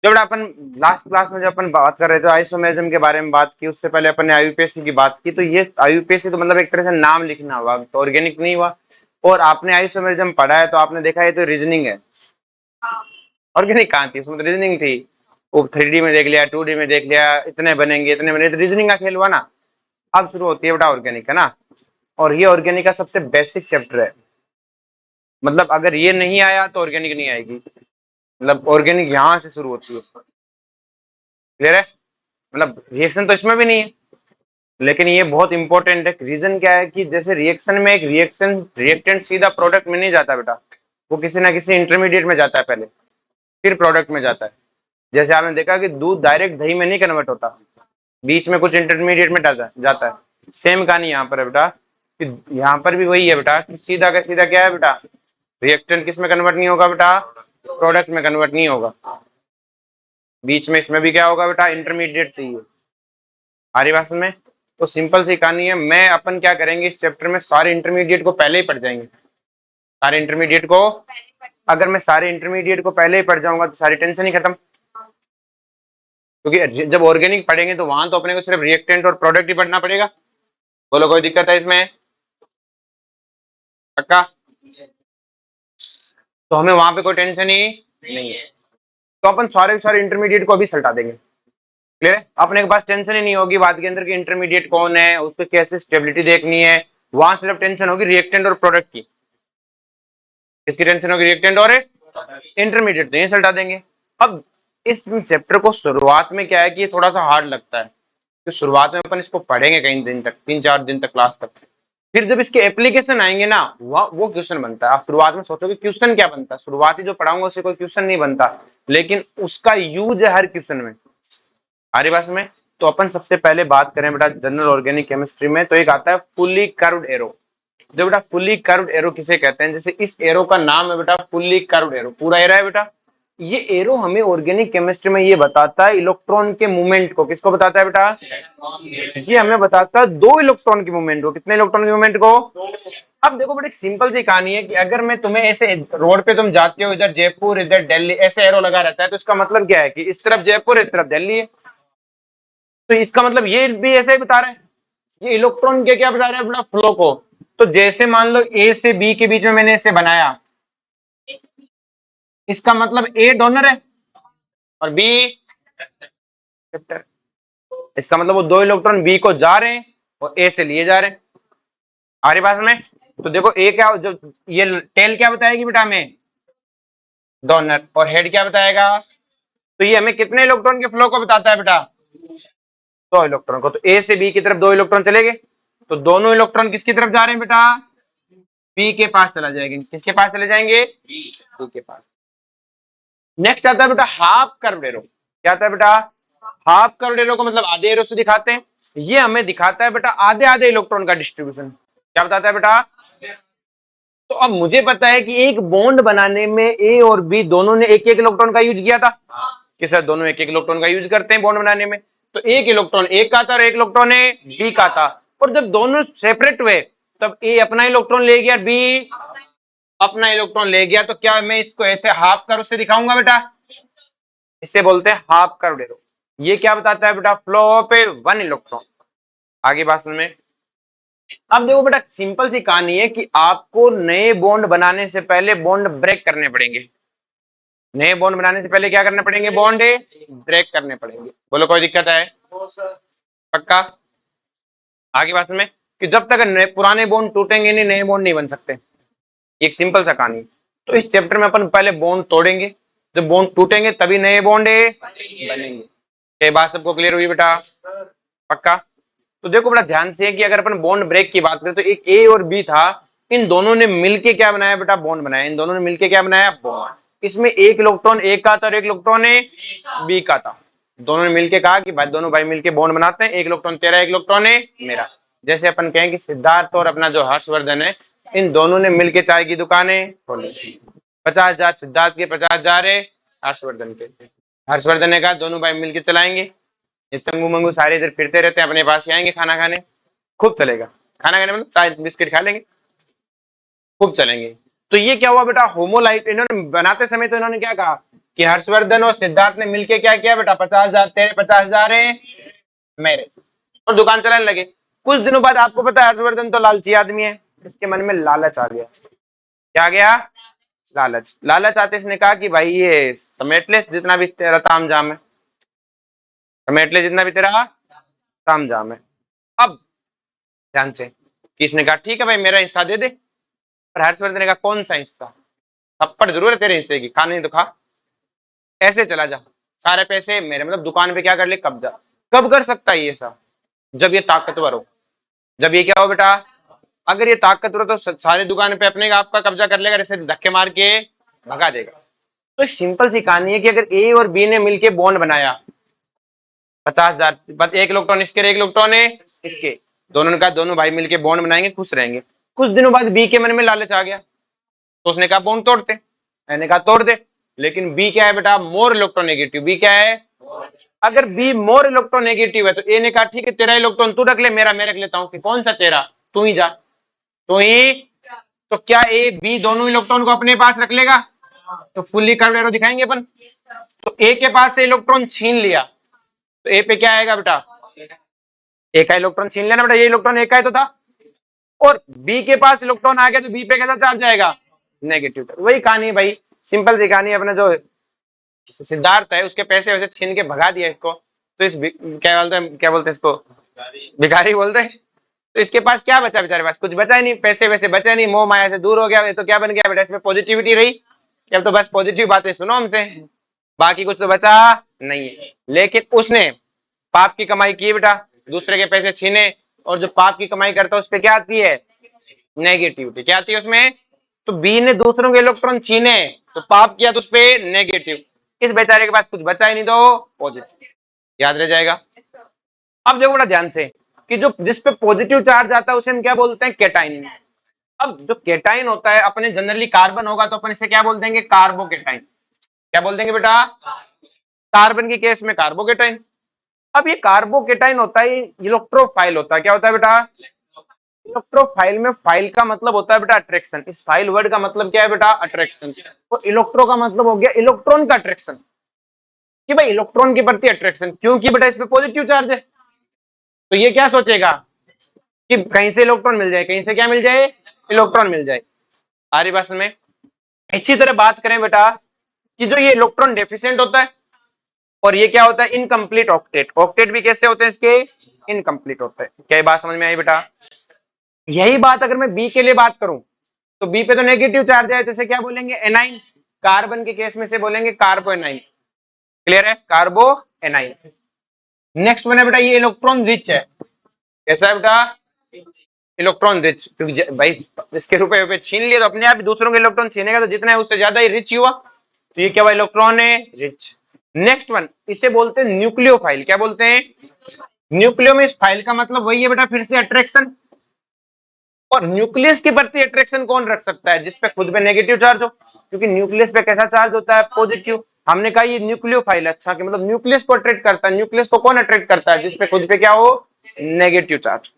जब अपन last class में जब अपन बात कर रहे थे आइसोमेरिज्म के बारे में बात की, उससे पहले अपन ने आईयूपीएसी की बात की। तो ये आईयूपीएसी तो मतलब एक तरह से नाम लिखना हुआ, तो ऑर्गेनिक नहीं हुआ। और आपने आइसोमेरिज्म पढ़ा है तो आपने देखा है तो रीजनिंग है, ऑर्गेनिक कहाँ थी उसमें, तो रीजनिंग थी। वो 3D में देख लिया, 2D में देख लिया, इतने बनेंगे इतने बने, तो रीजनिंग का खेल हुआ ना। अब शुरू होती है बेटा ऑर्गेनिक, है ना। और ये ऑर्गेनिक का सबसे बेसिक चैप्टर है। मतलब अगर ये नहीं आया तो ऑर्गेनिक नहीं आएगी। मतलब ऑर्गेनिक यहाँ से शुरू होती है। क्लियर है? मतलब रिएक्शन तो इसमें भी नहीं है, लेकिन ये बहुत इंपॉर्टेंट है। रीजन क्या है कि जैसे रिएक्शन में एक रिएक्टेंट सीधा प्रोडक्ट में नहीं जाता बेटा, वो किसी ना किसी इंटरमीडिएट में जाता है पहले, फिर प्रोडक्ट में जाता है। जैसे आपने देखा कि दूध डायरेक्ट दही में नहीं कन्वर्ट होता, बीच में कुछ इंटरमीडिएट में जाता है। सेम कहानी यहाँ पर है बेटा, कि यहाँ पर भी वही है बेटा, कि सीधा का सीधा क्या है बेटा, रिएक्टेंट किस में कन्वर्ट नहीं होगा बेटा, प्रोडक्ट में कन्वर्ट नहीं होगा। बीच में इसमें भी क्या होगा बेटा, इंटरमीडिएट चाहिए। आ रही बात में? तो सिंपल सी कहानी है। मैं अपन क्या करेंगे इस चैप्टर में, सारे इंटरमीडिएट को पहले ही पढ़ जाएंगे। सारे इंटरमीडिएट को, अगर मैं सारे इंटरमीडिएट को पहले ही पढ़ जाऊंगा तो सारी टेंशन ही खत्म। क्योंकि जब ऑर्गेनिक पढ़ेंगे तो वहां तो अपने को सिर्फ रिएक्टेंट और प्रोडक्ट ही पढ़ना पड़ेगा। बोलो कोई दिक्कत है इसमें? पक्का? तो हमें वहां पे कोई टेंशन ही नहीं है। तो अपन सारे इंटरमीडिएट को अभी सल्टा देंगे। क्लियर है? अपने के पास टेंशन ही नहीं होगी बात के अंदर कि इंटरमीडिएट कौन है, उसको कैसे स्टेबिलिटी देखनी है। वहां सिर्फ टेंशन होगी रिएक्टेंट और प्रोडक्ट की। किसकी टेंशन होगी? रिएक्टेंट और इंटरमीडिएट, तो ये सल्टा देंगे। अब इस चैप्टर को शुरुआत में क्या है कि ये थोड़ा सा हार्ड लगता है, तो शुरुआत में अपन इसको पढ़ेंगे कई दिन तक, 3-4 दिन तक क्लास तक। फिर जब इसके एप्लीकेशन आएंगे ना, वो क्वेश्चन बनता है। आप शुरुआत में सोचोगे क्वेश्चन क्या बनता है, शुरुआती जो पढ़ाऊंगा उससे कोई क्वेश्चन नहीं बनता, लेकिन उसका यूज है हर क्वेश्चन में। हमारी भाषा में तो अपन सबसे पहले बात करें बेटा जनरल ऑर्गेनिक केमिस्ट्री में, तो एक आता है फुल्ली कर्व्ड एरो। जो बेटा फुल्ली कर्व्ड एरो किसे कहते हैं, जैसे इस एरो का नाम है बेटा फुल्ली कर्व्ड एरो, पूरा एरो है बेटा। ये एरो हमें ऑर्गेनिक केमिस्ट्री में ये बताता है इलेक्ट्रॉन के मूवमेंट को। किसको बताता है बेटा? ये हमें बताता है 2 इलेक्ट्रॉन की मूवमेंट को। कितने इलेक्ट्रॉन की मूवमेंट को? अब देखो बेटा एक सिंपल सी कहानी है कि अगर मैं तुम्हें ऐसे रोड पे तुम जाते हो, इधर जयपुर इधर दिल्ली, ऐसे एरो लगा रहता है, तो इसका मतलब क्या है कि इस तरफ जयपुर इस तरफ दिल्ली है। तो इसका मतलब ये भी ऐसे ही बता रहे हैं, ये इलेक्ट्रॉन के क्या बता रहे हैं अपना फ्लो को। तो जैसे मान लो ए से बी के बीच में मैंने इसे बनाया, इसका मतलब ए डोनर है और बी एक्सेप्टर। इसका मतलब वो 2 इलेक्ट्रॉन बी को जा रहे हैं और ए से लिए जा रहे हैं। आ रही बात में? तो देखो ए क्या, जो ये टेल क्या बताएगी बेटा हमें, डोनर, और हेड क्या बताएगा। तो ये हमें कितने इलेक्ट्रॉन के फ्लो को बताता है बेटा, 2 इलेक्ट्रॉन को। तो ए से बी की तरफ 2 इलेक्ट्रॉन चले गए, तो दोनों इलेक्ट्रॉन किसकी तरफ जा रहे हैं बेटा, बी के पास चला जाएंगे। किसके पास चले जाएंगे? बी के पास। नेक्स्ट आता है बेटा हाफ कर्व्ड एरो। क्या आता है बेटा? हाफ कर्व्ड एरो को मतलब आधे एरो से दिखाते हैं। ये हमें दिखाता है बेटा आधे आधे इलेक्ट्रॉन का डिस्ट्रीब्यूशन। क्या बताता है बेटा? तो अब मुझे पता है कि एक बॉन्ड बनाने में ए और बी दोनों ने एक एक इलेक्ट्रॉन का यूज किया था, कि सर दोनों एक एक इलेक्ट्रॉन का यूज करते हैं बॉन्ड बनाने में। तो एक इलेक्ट्रॉन एक का था और एक इलेक्ट्रॉन है बी का था। और जब दोनों सेपरेट हुए तब ए अपना इलेक्ट्रॉन ले गया, बी अपना इलेक्ट्रॉन ले गया। तो क्या मैं इसको ऐसे हाफ कर्व से दिखाऊंगा बेटा? इसे बोलते हैं हाफ कर्व एरो। ये क्या बताता है बेटा? फ्लो पे 1 इलेक्ट्रॉन। आगे बात समझ में? अब देखो बेटा सिंपल सी कहानी है कि आपको नए बॉन्ड बनाने से पहले बॉन्ड ब्रेक करने पड़ेंगे। नए बॉन्ड बनाने से पहले क्या करने पड़ेंगे? बॉन्ड ब्रेक करने पड़ेंगे। बोलो कोई दिक्कत है? पक्का? आगे बात में कि जब तक पुराने बॉन्ड टूटेंगे नहीं, नए बॉन्ड नहीं बन सकते। एक सिंपल सा कहानी। तो इस चैप्टर में अपन पहले बॉन्ड तोड़ेंगे, जब बॉन्ड टूटेंगे तभी नए बॉन्ड बनेंगे। ये बात सबको क्लियर हुई बेटा? पक्का? तो देखो बड़ा ध्यान से कि अगर अपन बॉन्ड ब्रेक की बात करें तो एक ए और बी था, इन दोनों ने मिलके क्या बनाया बेटा? बॉन्ड बनाया। इन दोनों ने मिलके क्या बनाया? बॉन्ड। इसमें एक इलेक्ट्रॉन ए का था और एक इलेक्ट्रॉन बी का था। दोनों ने मिलके कहा कि भाई दोनों भाई मिलके बॉन्ड बनाते हैं, एक इलेक्ट्रॉन तेरा एक इलेक्ट्रॉन मेरा। जैसे अपन कहें कि सिद्धार्थ और अपना जो हर्षवर्धन है, इन दोनों ने मिलके चाय की दुकानें खोली। 50,000 सिद्धार्थ के, 50,000 हर्षवर्धन के। हर्षवर्धन ने कहा दोनों भाई मिलके चलाएंगे। ये चंगू मंगू सारे इधर फिरते रहते हैं, अपने पास ही आएंगे खाना खाने, खूब चलेगा। खाना खाने मतलब चाय बिस्किट खा लेंगे, खूब चलेंगे। तो ये क्या हुआ बेटा? होमोलाइट। इन्होंने बनाते समय तो इन्होंने क्या कहा कि हर्षवर्धन और सिद्धार्थ ने मिलके क्या किया बेटा, 50,000 तेरे, 50,000 है मेरे, और दुकान चलाने लगे। कुछ दिनों बाद आपको पता है हर्षवर्धन तो लालची आदमी है, इसके मन में लालच आ गया। क्या आ गया? लालच। लालच आते इसने कहा कि भाई ये समेट ले जितना भी तेरा ताम झाम है, समेट ले जितना भी तेरा ताम झाम है। अब ध्यान से कि इसने कहा ठीक है भाई मेरा हिस्सा दे दे, पर हर्षवर्धन ने कहा कौन सा हिस्सा, थप्पड़ जरूर है तेरे हिस्से की, खा नहीं तो खा, ऐसे चला जा, सारे पैसे मेरे, मतलब दुकान पे क्या कर ले, कब्जा। कब कर सकता है ये सब? जब ये ताकतवर हो। जब ये क्या हो बेटा, अगर ये ताकतवर हो तो सारी दुकान पे अपने आपका कब्जा कर लेगा, जैसे धक्के मार के भगा देगा। तो एक सिंपल सी कहानी है कि अगर ए और बी ने मिलके बॉन्ड बनाया 50,000, बस एक इलेक्ट्रॉन इसके, एक इलेक्ट्रॉन है इसके, दोनों ने कहा दोनों भाई मिलके बॉन्ड बनाएंगे, खुश रहेंगे। कुछ दिनों बाद बी के मन में लालच आ गया, तो उसने कहा बॉन्ड तोड़ते, मैंने कहा तोड़ दे, लेकिन बी क्या है बेटा, मोर इलेक्ट्रोनेगेटिव। बी क्या है? अगर बी मोर इलेक्ट्रोनेगेटिव है तो ए ने कहा ठीक है तेरा इलेक्ट्रॉन तू रख ले, मेरा मैं रख लेता हूं। कि कौन सा तेरा? तू ही जा, तू ही। तो क्या ए बी दोनों इलेक्ट्रॉन को अपने पास रख लेगा? तो फुल्ली कर्व्ड एरो दिखाएंगे अपन। तो ए के पास से इलेक्ट्रॉन छीन लिया तो ए पे क्या आएगा बेटा, ए का इलेक्ट्रॉन छीन लेना बेटा, ये इलेक्ट्रॉन ए का ही तो था। और बी के पास इलेक्ट्रॉन आ गया तो बी पे कैसा चार्ज आएगा, नेगेटिव। वही कहानी भाई, सिंपल सी कहानी। अपने जो सिद्धार्थ है उसके पैसे वैसे छीन के भगा दिया इसको, तो इस क्या बोलते हैं इसको, भिखारी बोलते हैं। तो इसके पास क्या बचा, बेचारे पास कुछ बचा ही नहीं, पैसे वैसे बचे नहीं, मोह माया से दूर हो गया। तो क्या बन गया बेटा, इसमें पॉजिटिविटी रही कि अब तो बस पॉजिटिव बातें सुनो हमसे, बाकी कुछ तो बचा नहीं है। लेकिन उसने पाप की कमाई की बेटा, दूसरे के पैसे छीने, और जो पाप की कमाई करता है उस पर क्या आती है, नेगेटिविटी। क्या आती है उसमें? तो बी ने दूसरों के इलेक्ट्रॉन छीने तो पाप किया तो उस पर नेगेटिव, इस बेचारे के पास कुछ बचा ही नहीं तो पॉजिटिव, याद रह जाएगा। अब देखो बड़ा ध्यान से कि जो जिस पे पॉजिटिव चार्ज आता है उसे हम क्या बोलते हैं, केटाइन। अब जो केटाइन होता है, अपने जनरली कार्बन होगा तो अपन इसे क्या बोल देंगे, कार्बोकेटाइन। क्या बोल देंगे बेटा, कार्बन के केस में कार्बोकेटाइन। अब ये कार्बोकेटाइन होता है, इलेक्ट्रोफाइल होता है। क्या होता है बेटा, इलेक्ट्रोफाइल में फाइल का मतलब होता है बेटा अट्रैक्शन। इस फाइल वर्ड का मतलब क्या है बेटा, अट्रैक्शन। तो इलेक्ट्रो का मतलब हो गया इलेक्ट्रॉन का अट्रैक्शन, कि भाई इलेक्ट्रॉन के प्रति अट्रैक्शन, क्योंकि बेटा इस पे पॉजिटिव चार्ज है। तो ये क्या सोचेगा कि कहीं से इलेक्ट्रॉन मिल जाए, कहीं से क्या मिल जाए, इलेक्ट्रॉन मिल जाए। आ रही बात में। इसी तरह बात करें बेटा कि जो ये इलेक्ट्रॉन डेफिशिएंट होता है और ये क्या होता है, इनकम्प्लीट ऑक्टेट। ऑक्टेट भी कैसे होते हैं इसके, इनकम्प्लीट होते हैं। क्या बात समझ में आई बेटा? यही बात अगर मैं बी के लिए बात करूं तो बी पे तो नेगेटिव चार्ज है, जैसे क्या बोलेंगे, एनाइन। कार्बन के केस में से बोलेंगे कार्बो एनाइन। क्लियर है, कार्बो एनाइन। नेक्स्ट वन है बेटा, ये इलेक्ट्रॉन रिच है। कैसा है बेटा, इलेक्ट्रॉन रिच, क्योंकि भाई इसके रुपए छीन लिए तो अपने आप दूसरों के इलेक्ट्रॉन छीनेगा, तो जितना है उससे ज्यादा ही रिच हुआ, तो ये क्या हुआ, इलेक्ट्रॉन है रिच। नेक्स्ट वन, इसे बोलते हैं न्यूक्लियोफाइल। क्या बोलते हैं, न्यूक्लियो में इस फाइल का मतलब वही है बेटा, फिर से अट्रैक्शन। और न्यूक्लियस के प्रति अट्रैक्शन कौन रख सकता है, जिसपे खुद पे नेगेटिव चार्ज हो, क्योंकि न्यूक्लियस पे कैसा चार्ज होता है, पॉजिटिव। हमने कहा ये न्यूक्लियोफाइल, अच्छा कि मतलब न्यूक्लियस को अट्रैक्ट करता है। न्यूक्लियस को कौन अट्रैक्ट करता है, जिसपे खुद पे क्या हो, नेगेटिव चार्ज।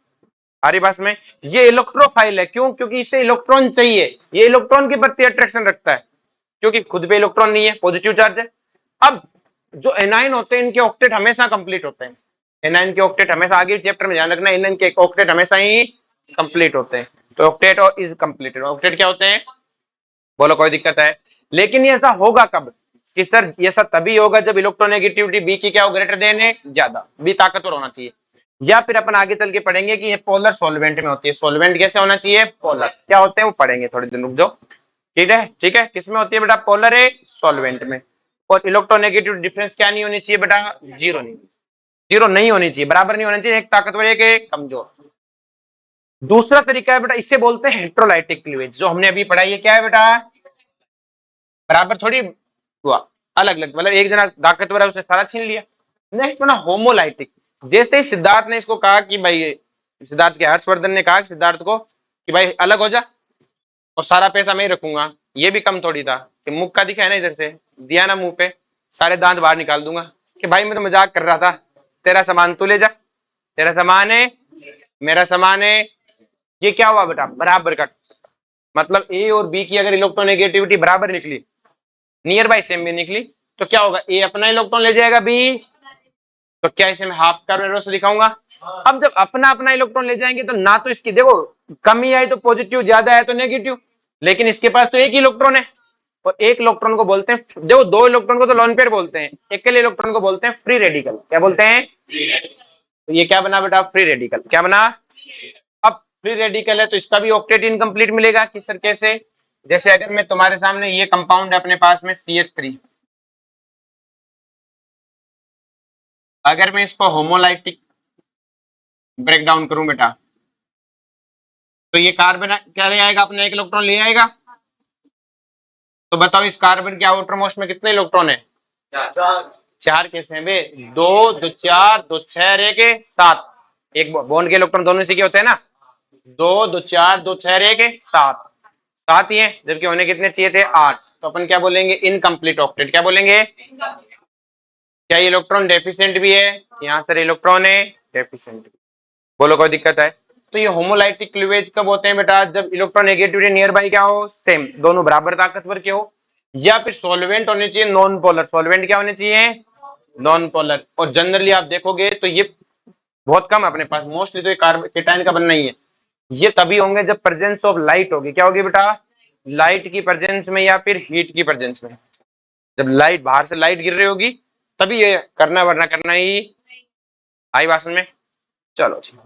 हमारी बात में ये इलेक्ट्रोफाइल है, क्यों, क्योंकि इसे इलेक्ट्रॉन चाहिए, ये इलेक्ट्रॉन के प्रति अट्रैक्शन रखता है, क्योंकि खुद पे इलेक्ट्रॉन नहीं है, पॉजिटिव चार्ज है। अब जो एनाइन होते हैं इनके ऑक्टेट हमेशा कंप्लीट होते हैं। एनाइन के ऑक्टेट हमेशा, आगे चैप्टर में ध्यान रखना, एनाइन के ऑक्टेट हमेशा ही कंप्लीट होते हैं। तो ऑक्टेट और इज कंप्लीटेड, ऑक्टेट क्या होते हैं, बोलो कोई दिक्कत है? लेकिन ये ऐसा होगा कब, कि सर ये सब तभी होगा जब इलेक्ट्रोनेगेटिविटी बी की क्या हो, ग्रेटर देन है, ज्यादा, बी ताकतवर होना चाहिए। या फिर अपन आगे चल के पढ़ेंगे कि ये पोलर सॉल्वेंट में होती है। सॉल्वेंट कैसे होना चाहिए, पोलर। क्या होते हैं वो पढ़ेंगे, थोड़ी दिन रुक जाओ। ठीक है, ठीक है, किसमें होती है बेटा, पोलर है सॉल्वेंट में। और इलेक्ट्रोनेगेटिव डिफरेंस क्या नहीं होनी चाहिए बेटा, जीरो नहीं, जीरो नहीं होनी चाहिए, बराबर नहीं होना चाहिए, एक ताकतवर एक कमजोर। दूसरा तरीका है बेटा, इसे बोलते हैं हेट्रोलाइटिक क्लीवेज, जो हमने अभी पढ़ाई है। क्या है बेटा, बराबर थोड़ी हुआ, अलग अलग, मतलब एक जना ताकतवर है उसने सारा छीन लिया। नेक्स्ट बना होमोलाइटिक। जैसे ही सिद्धार्थ ने इसको कहा कि भाई, सिद्धार्थ के हर्षवर्धन ने कहा सिद्धार्थ को कि भाई अलग हो जा और सारा पैसा मैं ही रखूंगा, ये भी कम थोड़ी था कि मुख का दिखा है ना, इधर से दिया ना मुंह पे, सारे दांत बाहर निकाल दूंगा कि भाई मैं तो मजाक कर रहा था, तेरा सामान तू ले जा, तेरा सामान है मेरा सामान है। ये क्या हुआ बेटा, बराबर का, मतलब ए और बी की अगर इलेक्ट्रोनेगेटिविटी बराबर निकली, नियर बाय सेम भी निकली, तो क्या होगा, ए अपना इलेक्ट्रॉन ले जाएगा बी, तो क्या इसे मैं हाफ कार्बन एरो से दिखाऊंगा। अब जब अपना अपना इलेक्ट्रॉन ले जाएंगे तो ना तो इसकी देखो कमी आई तो पॉजिटिव, ज्यादा है तो नेगेटिव, लेकिन इसके पास तो एक ही इलेक्ट्रॉन है, और एक इलेक्ट्रॉन को बोलते हैं, देखो दो इलेक्ट्रॉन को तो लोन पेयर बोलते हैं, अकेले इलेक्ट्रॉन को बोलते हैं फ्री रेडिकल। क्या बोलते हैं? तो ये क्या बना बेटा, फ्री रेडिकल। क्या बना? अब फ्री रेडिकल है तो इसका भी ऑक्टेट इनकम्प्लीट मिलेगा। किस तरीके से? जैसे अगर मैं तुम्हारे सामने ये कंपाउंड है अपने पास में CH3, अगर मैं इसको होमोलाइटिक ब्रेक डाउन करूं बेटा, तो ये कार्बन क्या ले आएगा, अपने एक इलेक्ट्रॉन ले आएगा। तो बताओ इस कार्बन के आउटर मोस्ट में कितने इलेक्ट्रॉन है? चार कैसे हैं बे? दो, दो चार, दो छह, एक सात। एक बॉन्ड के इलेक्ट्रॉन दोनों इसी के होते हैं ना, दो, दो चार, दो छह, एक सात, सात ही है, जबकि होने कितने चाहिए थे? 8। तो अपन क्या बोलेंगे? Incomplete octet. क्या बोलेंगे? क्या ये इलेक्ट्रॉन डेफिशिएंट भी है? यहाँ से इलेक्ट्रॉन है डेफिशिएंट। बोलो कोई दिक्कत है? तो ये होमोलाइटिक क्लीवेज कब होते हैं बेटा? जब इलेक्ट्रॉन नेगेटिविटी नियर बाई क्या हो, सेम, दोनों बराबर ताकतवर के हो, या फिर सॉल्वेंट होने चाहिए नॉन पोलर। सॉल्वेंट क्या होने चाहिए? Non polar. और जनरली आप देखोगे तो ये बहुत कम है अपने पास, मोस्टली तो ये कार्बन का बनना ही है। ये तभी होंगे जब प्रेजेंस ऑफ लाइट होगी। क्या होगी बेटा? लाइट की प्रेजेंस में या फिर हीट की प्रेजेंस में। जब लाइट बाहर से लाइट गिर रही होगी तभी ये करना, वरना करना ही। आई भाषण में? चलो जी,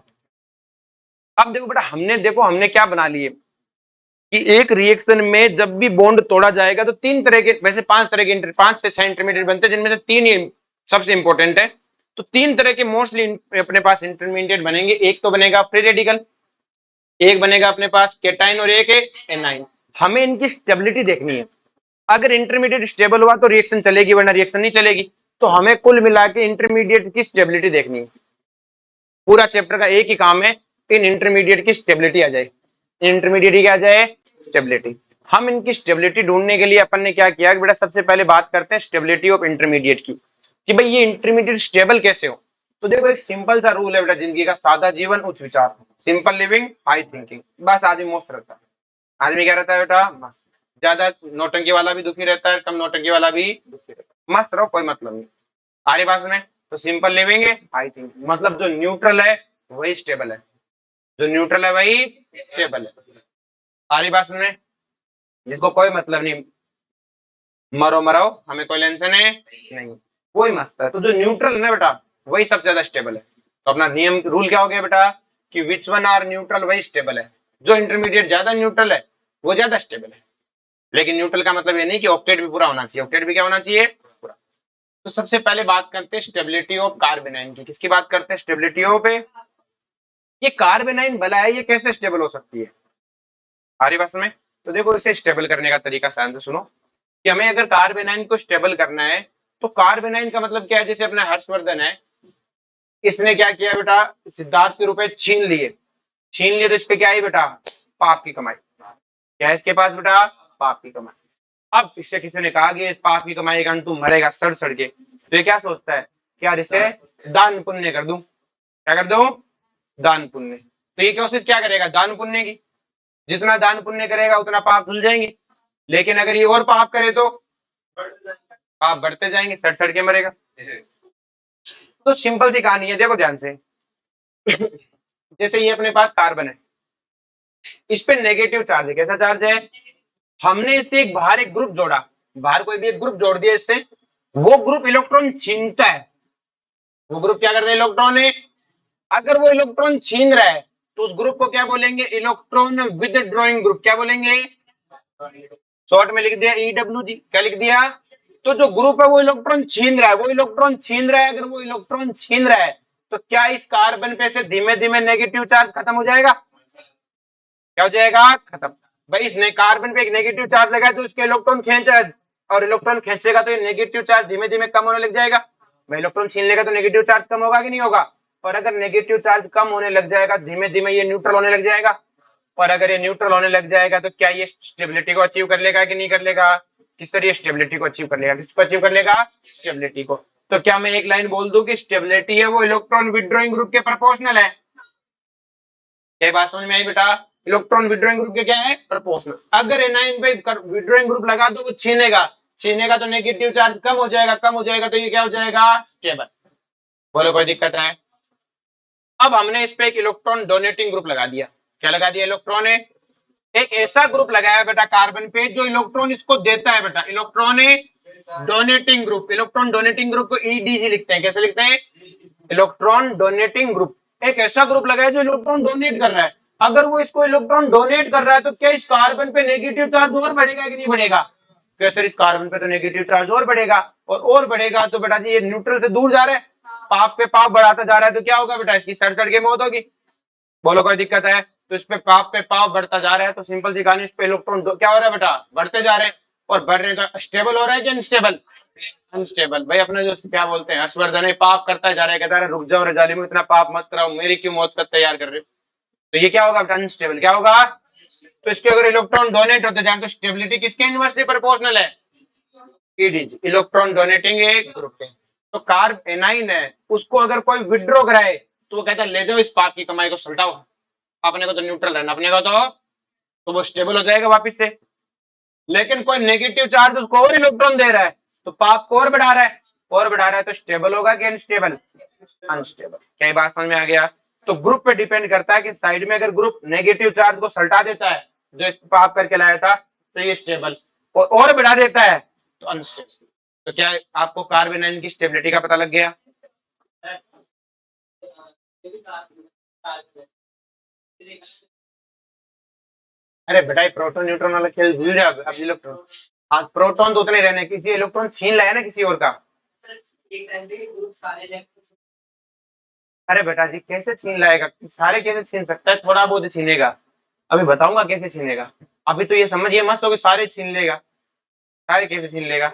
अब देखो बेटा, हमने क्या बना लिए कि एक रिएक्शन में जब भी बॉन्ड तोड़ा जाएगा तो तीन तरह के, वैसे पांच तरह के, 5 से 6 इंटरमीडिएट बनते हैं, जिनमें से तीन ही सबसे इंपॉर्टेंट है। तो तीन तरह के मोस्टली अपने पास इंटरमीडिएट बनेंगे। एक तो बनेगा फ्री रेडिकल, एक बनेगा अपने पास केटाइन, और एक है एनाइन। हमें इनकी स्टेबिलिटी देखनी है। अगर इंटरमीडिएट स्टेबल हुआ तो रिएक्शन चलेगी, वरना रिएक्शन नहीं चलेगी। तो हमें कुल मिला के इंटरमीडिएट की स्टेबिलिटी देखनी है। पूरा चैप्टर का एक ही काम है, इन इंटरमीडिएट की स्टेबिलिटी आ जाए। इंटरमीडिएट क्या आ जाए? स्टेबिलिटी। हम इनकी स्टेबिलिटी ढूंढने के लिए अपन ने क्या किया बेटा, सबसे पहले बात करते हैं स्टेबिलिटी ऑफ इंटरमीडिएट की, कि भाई ये इंटरमीडिएट स्टेबल कैसे हो। तो देखो एक सिंपल सा रूल है बेटा जिंदगी का, सादा जीवन उच्च विचार, सिंपल लिविंग हाई थिंकिंग। बस आदमी मस्त रहता है। आदमी क्या रहता है बेटा? मस्त। ज्यादा नौटंकी वाला भी दुखी रहता है, कम नौटंकी वाला भी दुखी रहता है। मस्त रहो, कोई मतलब नहीं। आरी बात में तो सिंपल लिविंग है हाई थिंकिंग, मतलब जो न्यूट्रल है वही स्टेबल है, जो न्यूट्रल है वही स्टेबल है। आरी बात में जिसको कोई मतलब नहीं, मरो मरो, हमें कोई टेंशन है नहीं, वही मस्त है। तो जो न्यूट्रल है ना बेटा वही सबसे ज्यादा स्टेबल है। तो अपना नियम रूल क्या हो गया बेटा कि विच वन आर न्यूट्रल, वही स्टेबल है। जो इंटरमीडिएट ज्यादा न्यूट्रल है वो ज्यादा स्टेबल है। लेकिन न्यूट्रल का मतलब ये नहीं कि ऑक्टेट भी पूरा होना चाहिए, ऑक्टेट भी क्या होना चाहिए? पूरा। तो सबसे पहले बात करते हैं स्टेबिलिटी ऑफ कार्बेनाइन की। किसकी बात करते हैं? स्टेबिलिटी ऑफ, ये कार्बेनाइन भला है, ये कैसे स्टेबल हो सकती है? हमारी भाषा में तो देखो, इसे स्टेबल करने का तरीका शांत से सुनो कि हमें अगर कार्बेनाइन को स्टेबल करना है तो कार्बेनाइन का मतलब क्या है? जैसे अपना हर्षवर्धन है, इसने क्या किया बेटा, सिद्धार्थ के रुपए छीन लिए, छीन लिए तो इस पे क्या है बेटा? पाप की कमाई। क्या है इसके पास बेटा? पाप की कमाई। अब इससे किसी ने कहा कि पाप की कमाई का तू मरेगा सड़ सड़ के, तो ये क्या सोचता है कि यार इसे दान पुण्य कर दूं। क्या कर दूं? दान पुण्य। तो ये कोशिश क्या करेगा? दान पुण्य की। जितना दान पुण्य करेगा उतना पाप धुल जाएंगे। लेकिन अगर ये और पाप करे तो पाप बढ़ते जाएंगे, सड़ सड़ के मरेगा। तो सिंपल सी कहानी है, देखो ध्यान से। जैसे ये अपने पास कार्बन है, इस पे नेगेटिव चार्ज है। कैसा चार्ज है? हमने इससे एक बाहर एक ग्रुप जोड़ा, बाहर कोई भी एक ग्रुप जोड़ दिया इससे, वो ग्रुप इलेक्ट्रॉन छीनता है। वो ग्रुप क्या करता है? इलेक्ट्रॉन है। अगर वो इलेक्ट्रॉन छीन रहा है तो उस ग्रुप को क्या बोलेंगे? Electron with drawing group. क्या बोलेंगे? शॉर्ट में लिख दिया EWG। क्या लिख दिया? तो जो ग्रुप है वो इलेक्ट्रॉन छीन रहा है, वो इलेक्ट्रॉन छीन रहा है। अगर वो इलेक्ट्रॉन छीन रहा है तो क्या इस कार्बन पे से धीमे धीमे नेगेटिव चार्ज खत्म हो जाएगा? क्या हो जाएगा? खत्म। भाई इसने कार्बन पे एक नेगेटिव चार्ज लगाया तो उसके इलेक्ट्रॉन खींच रहा है, और इलेक्ट्रॉन खींचेगा तो ये नेगेटिव चार्ज धीमे धीमे कम होने लग जाएगा। भाई इलेक्ट्रॉन छीन लेगा तो नेगेटिव चार्ज कम होगा कि नहीं होगा? और अगर नेगेटिव चार्ज कम होने लग जाएगा धीमे धीमे ये न्यूट्रल होने लग जाएगा। और अगर ये न्यूट्रल होने लग जाएगा तो क्या ये स्टेबिलिटी को अचीव कर लेगा कि नहीं कर लेगा? किस तरह ये स्टेबिलिटी को अचीव कर लेगा? किसको अचीव कर लेगा? स्टेबिलिटी को। तो क्या मैं एक लाइन बोल दूं कि स्टेबिलिटी है वो इलेक्ट्रॉन विड्रॉइंग ग्रुप के प्रोपोर्शनल है? क्या बात समझ में आई बेटा? इलेक्ट्रॉन विड्रॉइंग ग्रुप के क्या है? प्रोपोर्शनल। अगर एनाइन पे विड्रॉइंग ग्रुप लगा दो वो छीनेगा, छीनेगा तो नेगेटिव चार्ज कम हो जाएगा, कम हो जाएगा तो ये क्या हो जाएगा, स्टेबल। बोलो कोई दिक्कत है? अब हमने इस पे एक इलेक्ट्रॉन डोनेटिंग ग्रुप लगा दिया। क्या लगा दिया? इलेक्ट्रॉन एक ऐसा ग्रुप लगाया बेटा कार्बन पे जो इलेक्ट्रॉन इसको देता है बेटा, electron donating group. Electron donating group को ईडीजी लिखते हैं। कैसे लिखते हैं? Electron donating group. एक ऐसा ग्रुप लगाया जो इलेक्ट्रॉन डोनेट कर रहा है। अगर वो इसको इलेक्ट्रॉन डोनेट कर रहा है तो क्या इस कार्बन पे नेगेटिव चार्ज और बढ़ेगा कि नहीं बढ़ेगा? क्या सर, इस कार्बन पे तो नेगेटिव चार्ज और बढ़ेगा, और बढ़ेगा तो बेटा जी ये न्यूट्रल से दूर जा रहा है, पाप पे पाप बढ़ाता जा रहा है, तो क्या होगा बेटा, इसकी सड़ सड़ के मौत होगी। बोलो कोई दिक्कत है? तो इस पे पाप बढ़ता जा रहा है, तो सिंपल सी कहानी, इस पे इलेक्ट्रॉन क्या हो रहा है बेटा, बढ़ते जा रहे हैं। और बढ़ रहे हैं तो स्टेबल हो रहा है कि अनस्टेबल? अनस्टेबल। भाई अपने जो क्या बोलते हैं हर्षवर्धन पाप करता जा रहा है, कहता है रुक जाओ रे जालिम, इतना पाप मत कराओ, मेरी क्यों मौत का तैयार कर रहे हो। तो ये क्या होगा बेटा, अनस्टेबल। क्या होगा? तो इसके अगर इलेक्ट्रॉन डोनेट होते जाए तो स्टेबिलिटी किसके इनवर्सली प्रोपोर्शनल है? ईडीजी, इलेक्ट्रॉन डोनेटिंग एक ग्रुप है। तो कार्ब एनाइन है, उसको अगर कोई विड्रॉ कराए तो वो कहता है ले जाओ इस पाप की कमाई को सल्टाओ, अपने को तो न्यूट्रल रहना, अपने को तो वो स्टेबल हो जाएगा वापस से। लेकिन कोई नेगेटिव चार्ज उसको और इलेक्ट्रॉन दे रहा है तो पाप को और बढ़ा रहा है, और बढ़ा रहा है, तो स्टेबल होगा कि अनस्टेबल? अनस्टेबल। क्या ये बात समझ में आ गया? तो ग्रुप पे डिपेंड करता है कि साइड में अगर ग्रुप नेगेटिव चार्ज को सल्टा देता है जो पाप करके लाया था तो ये स्टेबल, और बढ़ा देता है तो अनस्टेबल। तो क्या आपको कार्बन की स्टेबिलिटी का पता लग गया? अरे बेटा प्रोटॉन न्यूट्रॉन वाला खेल भूल जाओ अब। इलेक्ट्रॉन, हाँ प्रोटॉन तो उतने रहने, किसी इलेक्ट्रॉन छीन लाया ना किसी और का। अरे बेटा जी कैसे छीन लाएगा, सारे कैसे छीन सकता है, थोड़ा बहुत छीनेगा। अभी बताऊंगा कैसे छीनेगा। अभी तो ये समझिए मत हो कि सारे छीन लेगा, सारे कैसे छीन लेगा,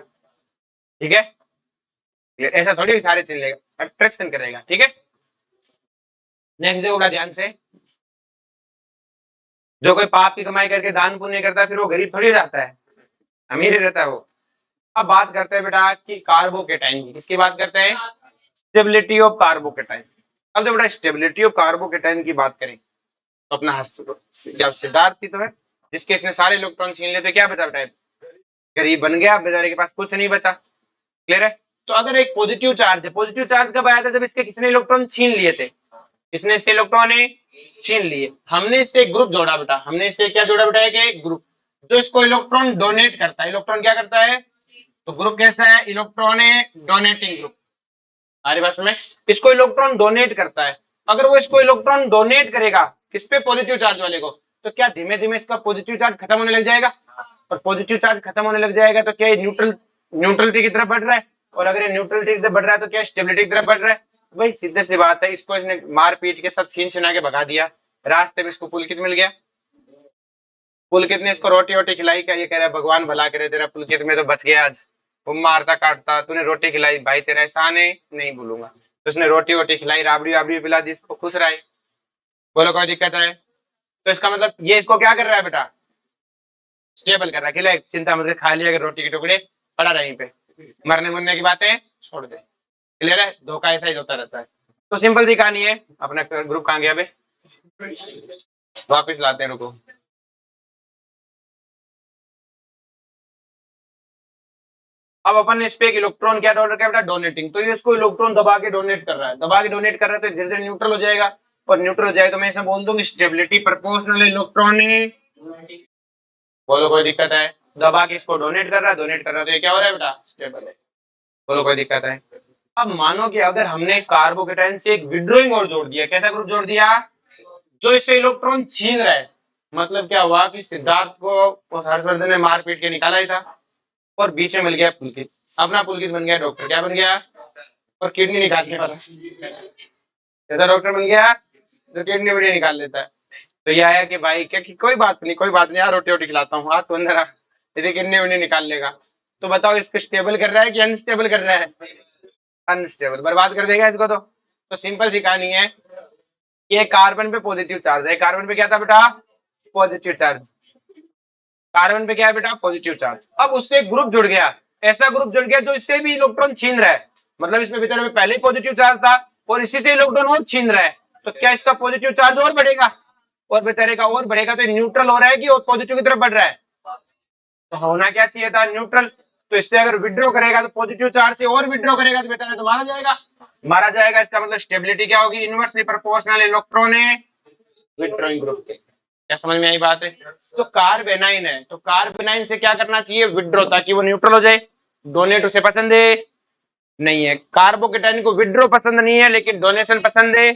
ठीक है? ऐसा थोड़ी सारे छीन लेगा, अट्रैक्शन करेगा, ठीक है? नेक्स्ट देखो बड़ा ध्यान से, जो कोई पाप की कमाई करके दान पुण्य करता है फिर वो गरीब थोड़ी रहता है, अमीर ही रहता है वो। अब बात करते हैं बेटा कि कार्बोकेटाइन की, किसकी बात करते हैं? Stability of carbocation. अब जब बेटा स्टेबिलिटी ऑफ कार्बोकेटाइन की बात करें तो अपना जब सिद्धार्थ की तो है जिसके इसने सारे इलेक्ट्रॉन छीन लेते, क्या बचा बेटा, गरीब बन गया, बेचारे के पास कुछ नहीं बचा। क्लियर है? तो अगर एक पॉजिटिव चार्ज है, पॉजिटिव चार्ज कब आया था? जब इसके किसने इलेक्ट्रॉन छीन लिए थे, इसने इससे इलेक्ट्रॉन छीन लिए, हमने इससे एक ग्रुप जोड़ा बेटा, हमने इससे क्या जोड़ा बेटा, एक ग्रुप जो इसको इलेक्ट्रॉन डोनेट करता है। इलेक्ट्रॉन क्या करता है? तो ग्रुप कैसा है? Electron donating group. हमारी बात में इसको इलेक्ट्रॉन डोनेट करता है। अगर वो इसको इलेक्ट्रॉन डोनेट करेगा किस पे? पॉजिटिव चार्ज वाले को, तो क्या धीमे धीमे इसका पॉजिटिव चार्ज खत्म होने लग जाएगा? और पॉजिटिव चार्ज खत्म होने लग जाएगा तो क्या ये न्यूट्रलिटी की तरफ बढ़ रहा है? और अगर ये न्यूट्रलिटी की तरफ बढ़ रहा है तो क्या स्टेबिलिटी की तरफ बढ़ रहा है? भाई सीधे सी बात है, इसको इसने मार पीट के सब छीन छिना के भगा दिया, रास्ते में इसको पुलकित मिल गया। पुलकित ने इसको रोटी वोटी खिलाई, क्या ये कह रहा है भगवान भला करे तेरा, पुलकित में तो बच गया आज, वो मारता काटता, तूने रोटी खिलाई भाई, तेरा एहसान है नहीं भूलूंगा। तो उसने रोटी वोटी खिलाई, राबड़ी वाबड़ी पिला दी, इसको खुश रहा है। बोलो कोई दिक्कत है? तो इसका मतलब ये इसको क्या कर रहा है बेटा, स्टेबल कर रहा है। खिला, चिंता मत कर, खा लिया अगर रोटी के टुकड़े, पड़ा रहे पे, मरने मुरने की बातें छोड़ दे। क्लियर है? धोखा ऐसा ही होता रहता है। तो सिंपल सी कहानी है। अपना ग्रुप कहाँ गया बे, वापिस लाते हैं, रुको। अब अपन ने इस पे एक इलेक्ट्रॉन क्या डोनेट किया बेटा, डोनेटिंग। तो ये इसको इलेक्ट्रॉन दबा के डोनेट कर रहा है, दबा के डोनेट कर रहा है, तो धीरे धीरे न्यूट्रल हो जाएगा, और न्यूट्रल हो जाए तो मैं ऐसा बोल दूंगी स्टेबिलिटी प्रोपोर्शनल इलेक्ट्रॉन। बोलो कोई दिक्कत है? दबा के इसको डोनेट कर रहा है, डोनेट कर रहा है, तो ये क्या हो रहा है बेटा, स्टेबल है। बोलो कोई दिक्कत है? अब मानो कि अगर हमने कार्बोकेटाइन से एक विड्रॉइंग और जोड़ दिया, कैसा ग्रुप जोड़ दिया, जो इससे इलेक्ट्रॉन छीन रहा है, मतलब क्या हुआ कि सिद्धार्थ को उस हर्षवर्धन ने मार पीट के निकाला ही था, और बीच में मिल गया पुलकित, अपना पुलकित बन गया डॉक्टर, क्या बन गया, और किडनी निकालने वाला, ऐसा डॉक्टर बन गया जो किडनी विडनी निकाल लेता है। तो ये आया कि भाई क्या कि कोई बात नहीं, कोई बात नहीं यार, रोटी वोटी खिलाता हूँ, हाथ तो अंदर आ, इसे किडनी विडनी निकाल लेगा। तो बताओ इसको स्टेबल कर रहा है कि अनस्टेबल कर रहा है? अनस्टेबल, बर्बाद कर देगा इसको। तो सिंपल सी कहानी है, ये कार्बन पे पॉजिटिव चार्ज है, कार्बन पे क्या था बेटा, पॉजिटिव चार्ज, कार्बन पे क्या है बेटा, पॉजिटिव चार्ज। अब उससे एक ग्रुप जुड़ गया, ऐसा ग्रुप जुड़ गया जो इससे भी इलेक्ट्रॉन छीन रहा है, मतलब इसमें बेचारे में पहले ही पॉजिटिव चार्ज था और इसी से इलेक्ट्रॉन और छीन रहा है, तो क्या इसका पॉजिटिव चार्ज और बढ़ेगा, और बेचारे का और बढ़ेगा, तो न्यूट्रल हो रहा है कि और पॉजिटिव की तरफ बढ़ रहा है? तो होना क्या चाहिए था, न्यूट्रल। तो इससे अगर विड्रॉ करेगा तो पॉजिटिव चार्ज से और विड्रॉ करेगा तो बेटा तो मारा जाएगा, मारा जाएगा। इसका मतलब स्टेबिलिटी क्या होगी, इनवर्सली प्रोपोर्शनल इलेक्ट्रॉन है विड्रॉइंग ग्रुप के। क्या समझ में आई बात है? तो कार्बेनाइन है, तो कार्बेनाइन से क्या करना चाहिए, विड्रॉ, ताकि वो न्यूट्रल हो जाए। डोनेट उसे पसंद है नहीं है। कार्बोकेटाइन को विड्रॉ पसंद नहीं है लेकिन डोनेशन पसंद है।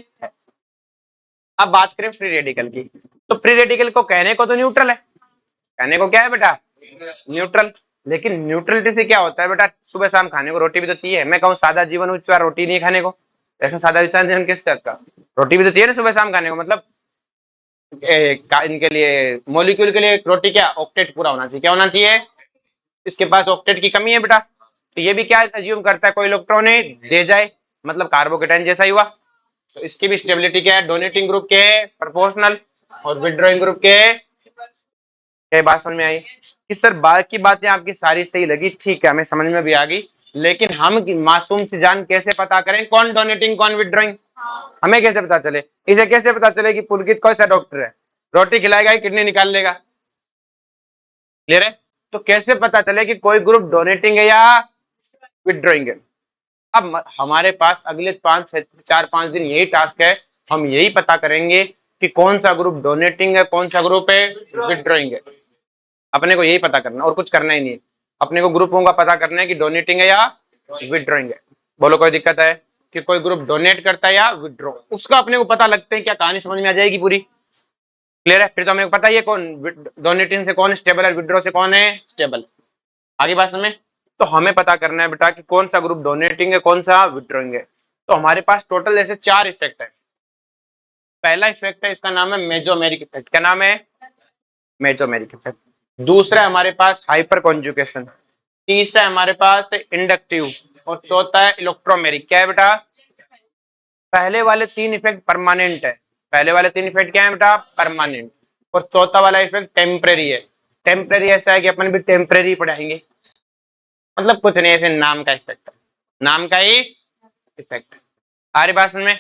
अब बात करें फ्री रेडिकल की, तो फ्री रेडिकल को कहने को तो न्यूट्रल है, कहने को क्या है बेटा, न्यूट्रल। लेकिन न्यूट्रलिटी से क्या होता है बेटा, सुबह शाम खाने को रोटी भी तो चाहिए। मैं कहूँ सादा जीवन उच्च रोटी नहीं खाने को, ऐसा सादा विचार जीवन किस टाइप का, रोटी भी तो चाहिए ना सुबह शाम खाने को। मतलब इनके लिए मॉलिक्यूल के लिए रोटी क्या, ऑक्टेट पूरा होना चाहिए। क्या होना चाहिए, इसके पास ऑक्टेट की कमी है बेटा। तो ये भी क्या अज्यूम करता है, कोई इलेक्ट्रॉन दे जाए, मतलब कार्बोकेटाइन जैसा ही हुआ। तो इसकी भी स्टेबिलिटी क्या है, डोनेटिंग ग्रुप के प्रोपोर्शनल और विड्रॉइंग ग्रुप के। क्या बात समझ में आई कि सर बाकी बातें आपकी सारी सही लगी, ठीक है, हमें समझ में भी आ गई। लेकिन हम मासूम सी जान कैसे पता करें कौन डोनेटिंग कौन विड्रॉइंग, हमें कैसे पता चले, इसे कैसे पता चले कि पुलकित कौन सा डॉक्टर है, रोटी खिलाएगा किडनी निकाल लेगा। क्लियर है? तो कैसे पता चले कि कोई ग्रुप डोनेटिंग है या विड्रॉइंग है। अब हमारे पास अगले 4-5 दिन यही टास्क है, हम यही पता करेंगे कि कौन सा ग्रुप डोनेटिंग है कौन सा ग्रुप है विड्रॉइंग है। अपने को यही पता करना और कुछ करना ही नहीं है। अपने को ग्रुपों का पता करना है कि डोनेटिंग है या विड्रॉइंग है। बोलो कोई दिक्कत है कि कोई ग्रुप डोनेट करता है या विड्रॉ, उसका अपने को पता लगता है, क्या कहानी समझ में आ जाएगी पूरी। क्लियर है? फिर तो हमें पता ही है कौन डोनेटिंग से कौन स्टेबल है, विड्रॉ से कौन है स्टेबल। आगे बात समझ में? तो हमें पता करना है बेटा कि कौन सा ग्रुप डोनेटिंग है कौन सा विड्रॉइंग है। तो हमारे पास टोटल ऐसे 4 इफेक्ट है। पहला इफेक्ट है, इसका नाम है मेजोमेरिक इफेक्ट। क्या नाम है, मेजोमेरिक इफेक्ट। दूसरा है हमारे पास हाइपर कॉन्जुगेशन। तीसरा है हमारे पास इंडक्टिव और चौथा है इलेक्ट्रोमेरिक। क्या है बेटा, पहले वाले 3 इफेक्ट परमानेंट है, पहले वाले 3 इफेक्ट क्या है बेटा, परमानेंट। और चौथा वाला इफेक्ट टेम्परेरी है। टेम्परेरी ऐसा है कि अपन भी टेम्परेरी पढ़ाएंगे, मतलब कुछ नहीं, ऐसे नाम का इफेक्ट है, नाम का ही इफेक्ट। आ रही बात समझ में?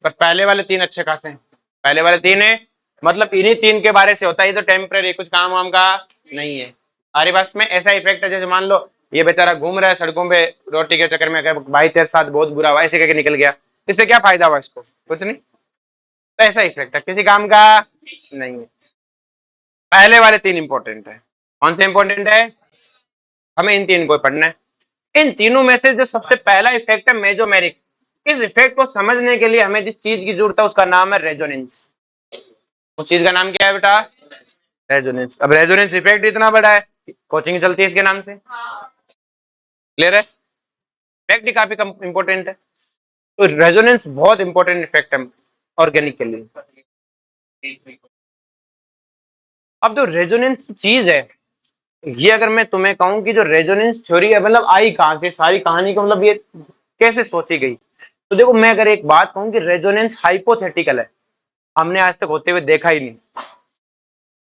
पर पहले वाले 3 अच्छे खासे हैं, पहले वाले 3 है, मतलब इन्हीं 3 के बारे से होता है। ये तो टेम्परेरी, कुछ काम वाम का नहीं है। आ रही बात में? ऐसा इफेक्ट है जैसे मान लो ये बेचारा घूम रहा है सड़कों पे रोटी के चक्कर में, भाई तेरे साथ बहुत बुरा हुआ, ऐसे करके निकल गया, इससे क्या फायदा हुआ इसको, कुछ नहीं। तो ऐसा इफेक्ट है, किसी काम का नहीं है। पहले वाले 3 इंपॉर्टेंट है। कौन से इंपॉर्टेंट है, हमें इन 3 को पढ़ना है। इन तीनों में से जो सबसे पहला इफेक्ट है मेजोमेरिक, इस इफेक्ट को समझने के लिए हमें जिस चीज की जरूरत है उसका नाम है रेजोनेंस। उस चीज का नाम क्या है बेटा, रेजोनेंस। अब रेजोनेंस इफेक्ट इतना बड़ा है, कोचिंग चलती है इसके नाम से। क्लियर है? इफेक्ट ही काफी इंपॉर्टेंट है। तो रेजोनेंस बहुत इंपॉर्टेंट इफेक्ट है ऑर्गेनिक के लिए। अब जो रेजोनेंस चीज है, ये अगर मैं तुम्हें कहूं कि जो रेजोनेंस थ्योरी है, मतलब आई कहां से, सारी कहानी को मतलब ये कैसे सोची गई, तो देखो मैं अगर एक बात कहूं कि रेजोनेंस हाइपोथेटिकल है, हमने आज तक होते हुए देखा ही नहीं।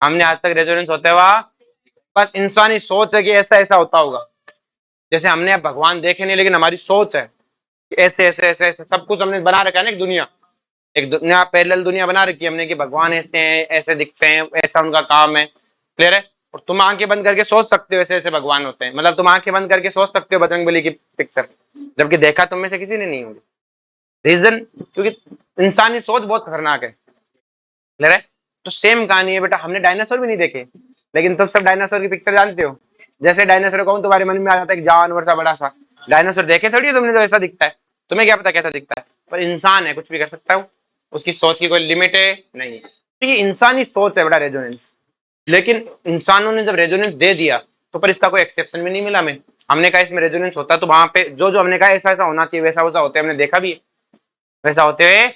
हमने आज तक रेजोनेंस होते हुआ, बस इंसानी सोच है कि ऐसा ऐसा होता होगा। जैसे हमने अब भगवान देखे नहीं, लेकिन हमारी सोच है कि ऐसे ऐसे ऐसे ऐसे सब कुछ हमने बना रखा है ना, एक दुनिया पैरेलल दुनिया बना रखी है हमने कि भगवान ऐसे हैं, ऐसे दिखते हैं, ऐसा उनका काम है। क्लियर है? और तुम आंखें बंद करके सोच सकते हो ऐसे ऐसे भगवान होते हैं, मतलब तुम आंखें बंद करके सोच सकते हो बजरंगबली की पिक्चर, जबकि देखा तुम में से किसी ने नहीं होगी। रीजन, क्योंकि इंसानी सोच बहुत खतरनाक है। क्लियर है? तो सेम कहानी है बेटा, हमने डायनासोर भी नहीं देखे, लेकिन तुम सब डायनासोर की पिक्चर जानते हो। जैसे डायनासोर कहूं तुम्हारे मन में आ जाता है, जानवर सा बड़ा सा डायनासोर देखे थोड़ी तुमने, तो ऐसा दिखता है, तुम्हें क्या पता कैसा दिखता है। पर इंसान है, कुछ भी कर सकता है, उसकी सोच की कोई लिमिट है नहीं। तो ये इंसानी सोच है बेटा रेजोनेंस। लेकिन इंसानों ने जब रेजोनेंस दे दिया तो पर इसका कोई एक्सेप्शन भी नहीं मिला हमें। हमने कहा इसमें रेजोनेंस होता है तो वहां पे जो जो हमने कहा ऐसा ऐसा होना चाहिए, वैसा वैसा होते हमने देखा भी, वैसा होते हुए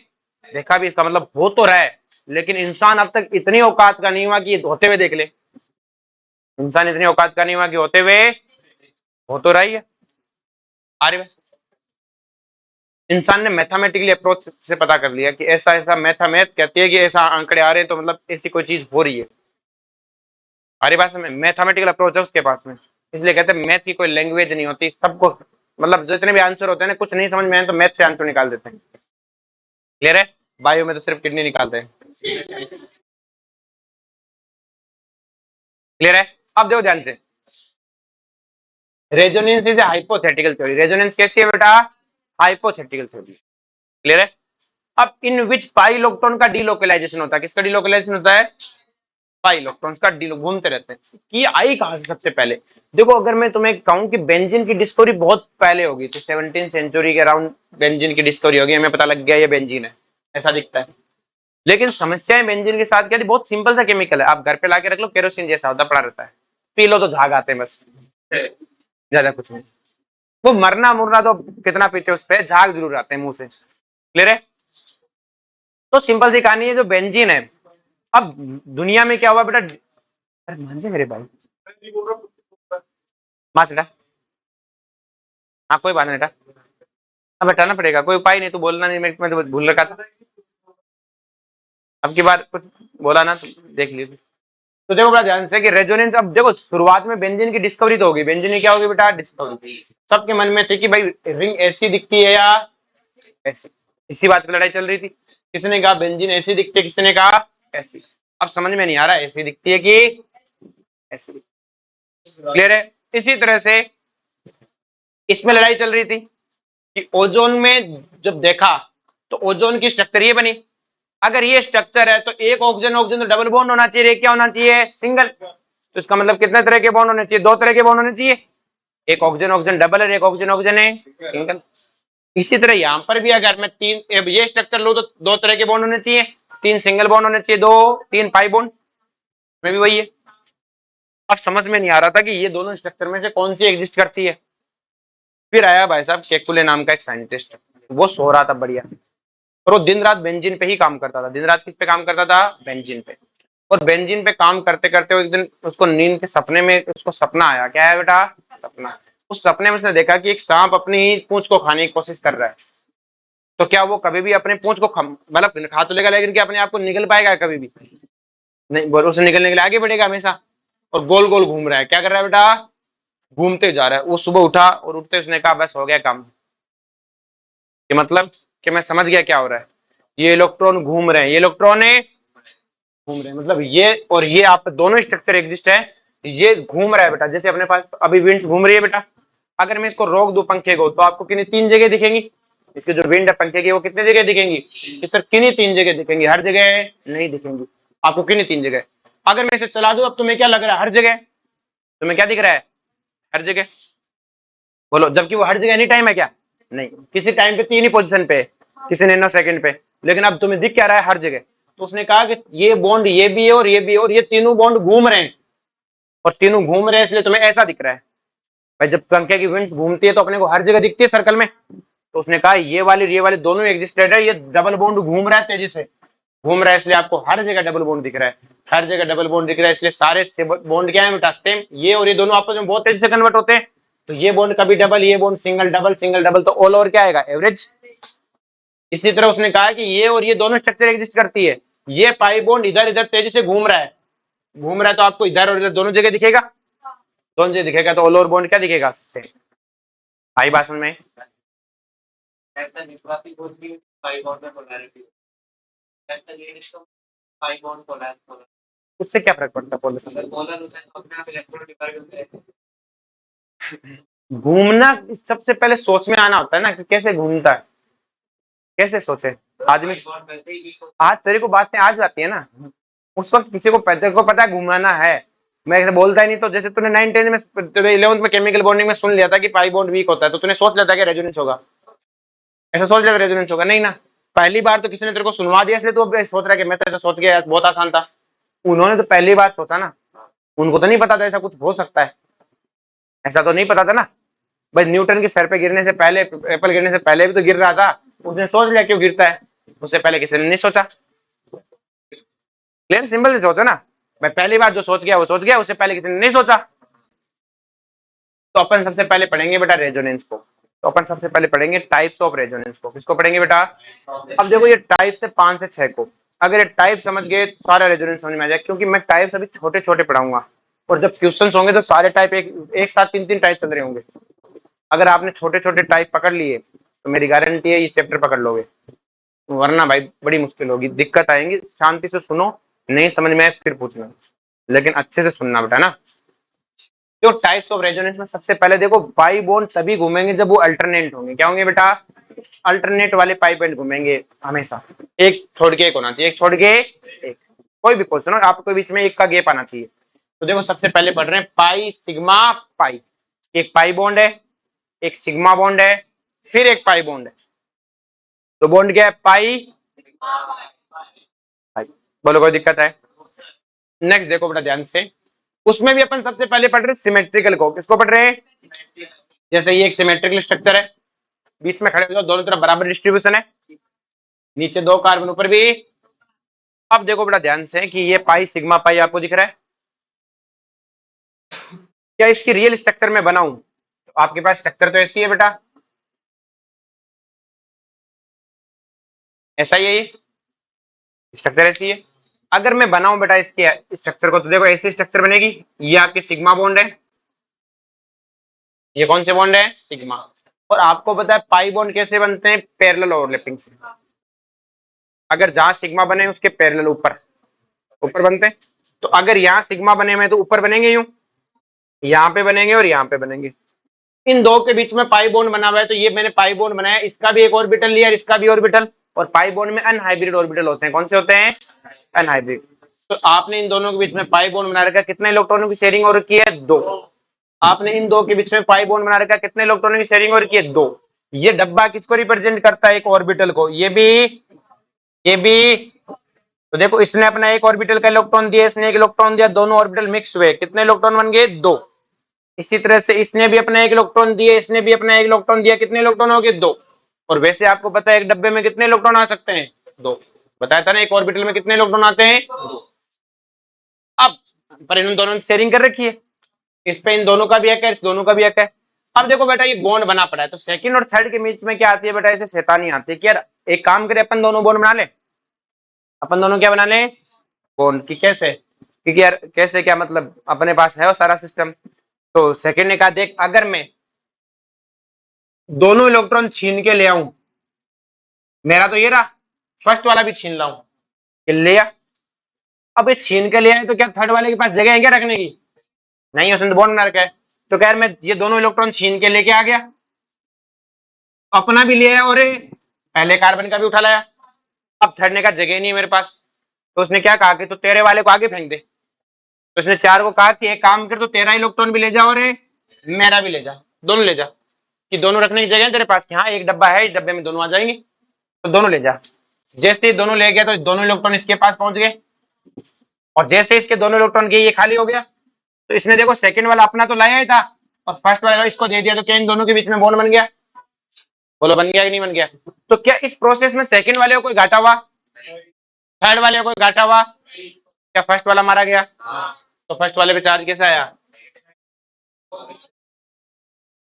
देखा भी, इसका मतलब हो तो रहा है। लेकिन इंसान अब तक इतनी औकात का नहीं हुआ कि ये होते हुए देख ले। इंसान इतनी औकात का नहीं हुआ कि होते हुए हो तो रहा ही है। अरे इंसान ने मैथमेटिकली अप्रोच से पता कर लिया कि ऐसा ऐसा, मैथ कहती है कि ऐसा आंकड़े आ रहे हैं तो मतलब ऐसी कोई चीज हो रही है। हमारी बात में मैथमेटिकल अप्रोच है उसके पास में, इसलिए कहते हैं मैथ की कोई लैंग्वेज नहीं होती, सबको मतलब जितने भी आंसर होते हैं ना, कुछ नहीं समझ में आए तो मैथ से आंसर निकाल देते हैं। क्लियर है? बायो में तो सिर्फ किडनी निकालते हैं। क्लियर है? अब देखो ध्यान से, resonance is a hypothetical theory. Resonance कैसी है बेटा? Hypothetical theory. क्लियर है? अब इन विच पाई इलेक्ट्रॉन का डीलोकलाइजेशन होता है। किसका डीलोकलाइजेशन होता है? पाई इलेक्ट्रॉन्स का डीलो घूमते रहते हैं। कि आई कहां से सबसे पहले? देखो अगर मैं तुम्हें कहूं कि बेंजीन की डिस्कवरी बहुत पहले होगी तो 17 सेंचुरी के अराउंड बेंजीन की डिस्कवरी होगी, हमें पता लग गया ये बेंजीन है, ऐसा दिखता है। लेकिन समस्या है बेंजीन के साथ क्या थी? बहुत सिंपल सा केमिकल है, आप घर पे लाके रख लो, केरोसिन जैसा होता पड़ा रहता है, पी लो तो झाग आते हैं बस, ज्यादा कुछ नहीं। वो मरना मुरना तो कितना पीते उस पे, झाग जरूर आते हैं मुंह से। क्लियर है? तो सिंपल सी कहानी है जो बेंजीन है। अब दुनिया में क्या हुआ बेटा? अरे मान जा मेरे भाई, माँ बेटा, हाँ कोई बात नहीं बेटा, हाँ बैठाना पड़ेगा, कोई उपाय नहीं, तू बोलना नहीं, मैं तो भूल रखा था। अब की बार कुछ बोला ना तो देख लीजिए। तो देखो बड़ा ध्यान से कि रेजोनेंस, अब देखो शुरुआत में बेंजीन की डिस्कवरी तो होगी, बेंजीन की क्या होगी बेटा? डिस्कवरी। सबके मन में थी कि भाई रिंग ऐसी दिखती है या ऐसी, इसी बात पे लड़ाई चल रही थी। किसने कहा बेंजीन ऐसी दिखती है, किसने कहा ऐसी। अब समझ में नहीं आ रहा ऐसी दिखती है कि ऐसी। क्लियर है? इसी तरह से इसमें लड़ाई चल रही थी कि ओजोन में जब देखा तो ओजोन की स्ट्रक्चर ये बनी। अगर ये स्ट्रक्चर है तो एक ऑक्सीजन ऑक्सीजन तो डबल बॉन्ड होना चाहिए, एक क्या होना चाहिए? सिंगल। तो इसका मतलब कितने तरह के बॉन्ड होने चाहिए? दो तरह के बॉन्ड होने चाहिए, एक ऑक्सीजन ऑक्सीजन डबल है, एक ऑक्सीजन ऑक्सीजन है सिंगल। इसी तरह यहां पर भी अगर मैं तीन ये स्ट्रक्चर लू तो दो तरह के बॉन्ड होने चाहिए, तीन सिंगल बॉन्ड होने चाहिए, दो तीन पाई बॉन्ड में भी वही है। अब समझ में नहीं आ रहा था कि ये दोनों स्ट्रक्चर में से कौन सी एग्जिस्ट करती है। फिर आया भाई साहब केकुले नाम का एक साइंटिस्ट, वो सो रहा था बढ़िया, और वो दिन रात बेंजीन पे ही काम करता था। दिन रात किस पे काम करता था? बेंजीन पे। और बेंजीन पे काम करते करते एक दिन उसको नींद के सपने में उसको सपना आया। क्या है बेटा? सपना। उस सपने में उसने देखा कि एक सांप अपनी ही पूंछ को खाने की कोशिश कर रहा है। तो क्या वो कभी भी अपने पूंछ को मतलब खा तो लेगा, लेकिन क्या अपने आप को निगल पाएगा कभी भी? नहीं, उसे निकलने के लिए आगे बढ़ेगा हमेशा। और गोल गोल घूम रहा है। क्या कर रहा है बेटा? घूमते जा रहा है। वो सुबह उठा और उठते उसने कहा बस हो गया काम। कि मतलब कि मैं समझ गया क्या हो रहा है, ये इलेक्ट्रॉन घूम रहे हैं, ये इलेक्ट्रॉन है घूम रहे हैं, मतलब ये और ये आप दोनों स्ट्रक्चर एग्जिस्ट है। ये घूम रहा है बेटा, जैसे अपने पास अभी विंड्स घूम रही है बेटा। अगर मैं इसको रोक दूं पंखे को तो आपको कितनी तीन जगह दिखेंगी? इसके जो विंड है पंखे की वो कितने जगह दिखेंगी? इस पर किन्हीं तीन जगह दिखेंगी, हर जगह नहीं दिखेंगी आपको, किन्हीं तीन जगह। अगर मैं इसे चला दूं अब तुम्हें क्या लग रहा है? हर जगह तुम्हें क्या दिख रहा है? हर जगह। बोलो, जबकि वो हर जगह एनी टाइम है क्या? नहीं, किसी टाइम पे तीन ही पोजीशन पे, किसी नैनो सेकंड पे। लेकिन अब तुम्हें दिख क्या रहा है? हर जगह। तो उसने कहा कि ये बॉन्ड ये भी है और ये भी है, और ये तीनों बॉन्ड घूम रहे हैं, और तीनों घूम रहे हैं इसलिए तुम्हें ऐसा दिख रहा है। भाई जब पंखे की विंड्स घूमती है तो अपने को हर जगह दिखती है सर्कल में। तो उसने कहा ये वाली दोनों एग्जिस्टेड है, ये डबल बॉन्ड घूम रहा है तेजी से, घूम रहा है इसलिए आपको हर जगह डबल बॉन्ड दिख रहा है। हर जगह डबल बॉन्ड दिख रहा है इसलिए सारे बॉन्ड क्या है बेटा? सेम। ये और ये दोनों आपस में बहुत तेजी से कन्वर्ट होते हैं। तो ये बॉन्ड कभी डबल, ये बॉन्ड सिंगल डबल, तो ऑल ओवर क्या आएगा? एवरेज। इसी तरह उसने कहा कि ये और ये दोनों स्ट्रक्चर एग्जिस्ट करती है। ये पाई बॉन्ड इधर इधर तेजी से घूम रहा है, तो आपको इधर और इधर दोनों जगह दिखेगा, दोनों जगह दिखेगा। तो ऑल ओवर बॉन्ड क्या दिखेगा? सेम। आई भाषण में उससे क्या फर्क पड़ता है? घूमना सबसे पहले सोच में आना होता है ना कि कैसे घूमता है, कैसे सोचे आदमी। आज तेरे को बातें आ जाती है ना, उस वक्त किसी को पता है घुमाना है। मैं ऐसे बोलता ही नहीं। तो जैसे तूने 9 10 में 11th में केमिकल बॉन्डिंग में सुन लिया था कि पाई बॉन्ड वीक होता है, तो तूने सोच लिया था कि रेजोनेंस होगा, ऐसा सोच लिया था रेजोनेंस होगा? नहीं ना। पहली बार तो किसी ने तेरे को सुनवा दिया इसलिए तू अब सोच रहा है कि मैं तो ऐसा सोच गया, बहुत आसान था। उन्होंने तो पहली बार सोचा ना, उनको तो नहीं पता था ऐसा कुछ हो सकता है, ऐसा तो नहीं पता था ना। भाई न्यूटन के सर पे गिरने से पहले, एप्पल गिरने से पहले भी तो गिर रहा था, उसने सोच लिया क्यों गिरता है, उससे पहले किसी ने नहीं सोचा। क्लियर? सिंपल से सोचा ना। मैं पहली बार जो सोच गया वो सोच गया, उससे पहले किसी ने नहीं सोचा। तो अपन सबसे पहले पढ़ेंगे बेटा रेजोनेंस को। तो अपन सबसे पहले पढ़ेंगे टाइप्स ऑफ रेजोनेंस को। किसको पढ़ेंगे बेटा? अब देखो ये टाइप से 5 से 6 को, अगर ये टाइप समझ गए तो सारा रेजोनेंस समझ में आ जाएगा, क्योंकि मैं टाइप्स अभी छोटे छोटे पढ़ाऊंगा, और जब क्वेश्चन होंगे तो सारे टाइप एक साथ तीन तीन टाइप चल रहे होंगे। अगर आपने छोटे छोटे टाइप पकड़ लिए तो मेरी गारंटी है ये चैप्टर पकड़ लोगे, वरना भाई बड़ी मुश्किल होगी, दिक्कत आएंगी। शांति से सुनो, नहीं समझ में आए फिर पूछना, लेकिन अच्छे से सुनना बेटा ना। जो टाइप्स ऑफ रेजोनेंस में सबसे पहले देखो पाई बॉन्ड तभी घूमेंगे जब वो अल्टरनेट होंगे। क्या होंगे बेटा? अल्टरनेट वाले पाई बॉन्ड घूमेंगे हमेशा। एक छोड़ के एक होना चाहिए, एक छोड़ के एक। कोई भी क्वेश्चन हो आपको बीच में एक का गैप आना चाहिए। तो देखो सबसे पहले पढ़ रहे हैं पाई सिग्मा पाई। एक पाई बॉन्ड है, एक सिग्मा बॉन्ड है, फिर एक पाई बॉन्ड है। तो बॉन्ड क्या है? पाई पाई। बोलो कोई दिक्कत है? नेक्स्ट देखो बेटा ध्यान से, उसमें भी अपन सबसे पहले पढ़ रहे सिमेट्रिकल को। किसको पढ़ रहे हैं? जैसे ये एक सिमेट्रिकल स्ट्रक्चर है, बीच में खड़े हो जाओ, दोनों तरफ बराबर डिस्ट्रीब्यूशन है, नीचे 2 कार्बन ऊपर भी। अब देखो बेटा ध्यान से कि ये पाई सिग्मा पाई आपको दिख रहा है। क्या इसकी रियल स्ट्रक्चर में बनाऊं? तो आपके पास स्ट्रक्चर तो ऐसी है बेटा, ऐसा ही है ये स्ट्रक्चर, ऐसी है। अगर मैं बनाऊं बेटा इसके स्ट्रक्चर को, तो देखो ऐसी स्ट्रक्चर बनेगी। ये आपकी सिग्मा बॉन्ड है, ये कौन से बॉन्ड है? सिग्मा। और आपको पता है पाई बॉन्ड कैसे बनते हैं? पैरेलल ओवरलैपिंग से। अगर जहां सिग्मा बने उसके पैरेलल ऊपर ऊपर बनते हैं। तो अगर यहाँ सिग्मा बने हुए तो ऊपर बनेंगे यूं, यहाँ पे बनेंगे और यहाँ पे बनेंगे। इन दो के बीच में पाई बॉन्ड बना हुआ है, तो ये मैंने पाई बॉन्ड बनाया, इसका भी एक ऑर्बिटल लिया और इसका भी ऑर्बिटल। और पाई बॉन्ड में अनहाइब्रिड ऑर्बिटल होते हैं। कौन से होते हैं? अनहाइब्रिड। तो आपने इन दोनों के बीच में पाई बॉन्ड बना रखा, कितने इलेक्ट्रॉनों की शेयरिंग और की है? 2। आपने इन दो के बीच में पाई बॉन्ड बना रखा, कितने इलेक्ट्रॉनों की शेयरिंग और की है? 2। ये डब्बा किसको रिप्रेजेंट करता है? एक ऑर्बिटल को। ये भी, ये भी। तो देखो इसने अपना एक ऑर्बिटल का इलेक्ट्रॉन दिया, इसने एक इलेक्ट्रॉन दिया, दोनों ऑर्बिटल मिक्स हुए, कितने इलेक्ट्रॉन बन गए? 2। इसी तरह से इसने भी अपना एक इलेक्ट्रॉन दिया, इसने भी अपना एक इलेक्ट्रॉन दिया, कितने इलेक्ट्रॉन हो गए? 2। और वैसे आपको पता है एक डब्बे में कितने इलेक्ट्रॉन आ सकते हैं? 2। बताया था ना एक ऑर्बिटल में कितने इलेक्ट्रॉन आते हैं? 2। अब पर इन दोनों ने शेयरिंग कर रखी है, इस पे इन दोनों का भी हक है, इस दोनों का भी हक है। अब देखो बेटा ये बॉन्ड बना पड़ा है, तो सेकंड और थर्ड के बीच में क्या आती है बेटा? ऐसे शैतानी आती है कि यार एक काम करे, अपन दोनों बॉन्ड बना ले। अपन दोनों क्या बना ले? बॉन्ड की। कैसे? क्योंकि यार कैसे क्या मतलब, अपने पास है वो सारा सिस्टम। तो सेकंड ने कहा देख अगर मैं दोनों इलेक्ट्रॉन छीन के ले आऊं, मेरा तो ये रहा, फर्स्ट वाला भी छीन लाऊं, लिया। अब ये छीन के ले आए तो क्या थर्ड वाले के पास जगह है क्या रखने की? नहीं, उसने तो बॉन्ड बना रखा है। तो कह रहा मैं ये दोनों इलेक्ट्रॉन छीन के लेके आ गया, अपना भी लिया और पहले कार्बन का भी उठा लाया। अब थर्ड ने कहा जगह नहीं है मेरे पास, तो उसने क्या कहा कि तो तेरे वाले को आगे फेंक दे। तो उसने 4 को कहा कि एक काम कर, तो तेरा इलेक्ट्रॉन भी ले जा और मेरा भी ले जा, दोनों ले जा, कि दोनों रखने की जगह है तेरे पास, कि हाँ एक डब्बा है, इस डब्बे में दोनों आ जाएंगे, तो दोनों ले जा। जैसे ही दोनों ले गया तो दोनों इलेक्ट्रॉन इसके पास पहुंच गए, और जैसे इसके दोनों इलेक्ट्रॉन गए ये खाली हो गया। तो इसने देखो सेकंड वाला अपना तो लाया ही था और फर्स्ट वाला इसको दे दिया, तो क्या इन दोनों के बीच में बॉन्ड बन गया? बोलो बन गया कि नहीं बन गया? तो क्या इस प्रोसेस में सेकंड वाले को कोई घाटा हुआ? थर्ड वाले को कोई घाटा हुआ? क्या फर्स्ट वाला मारा गया? तो फर्स्ट वाले पे चार्ज कैसे आया?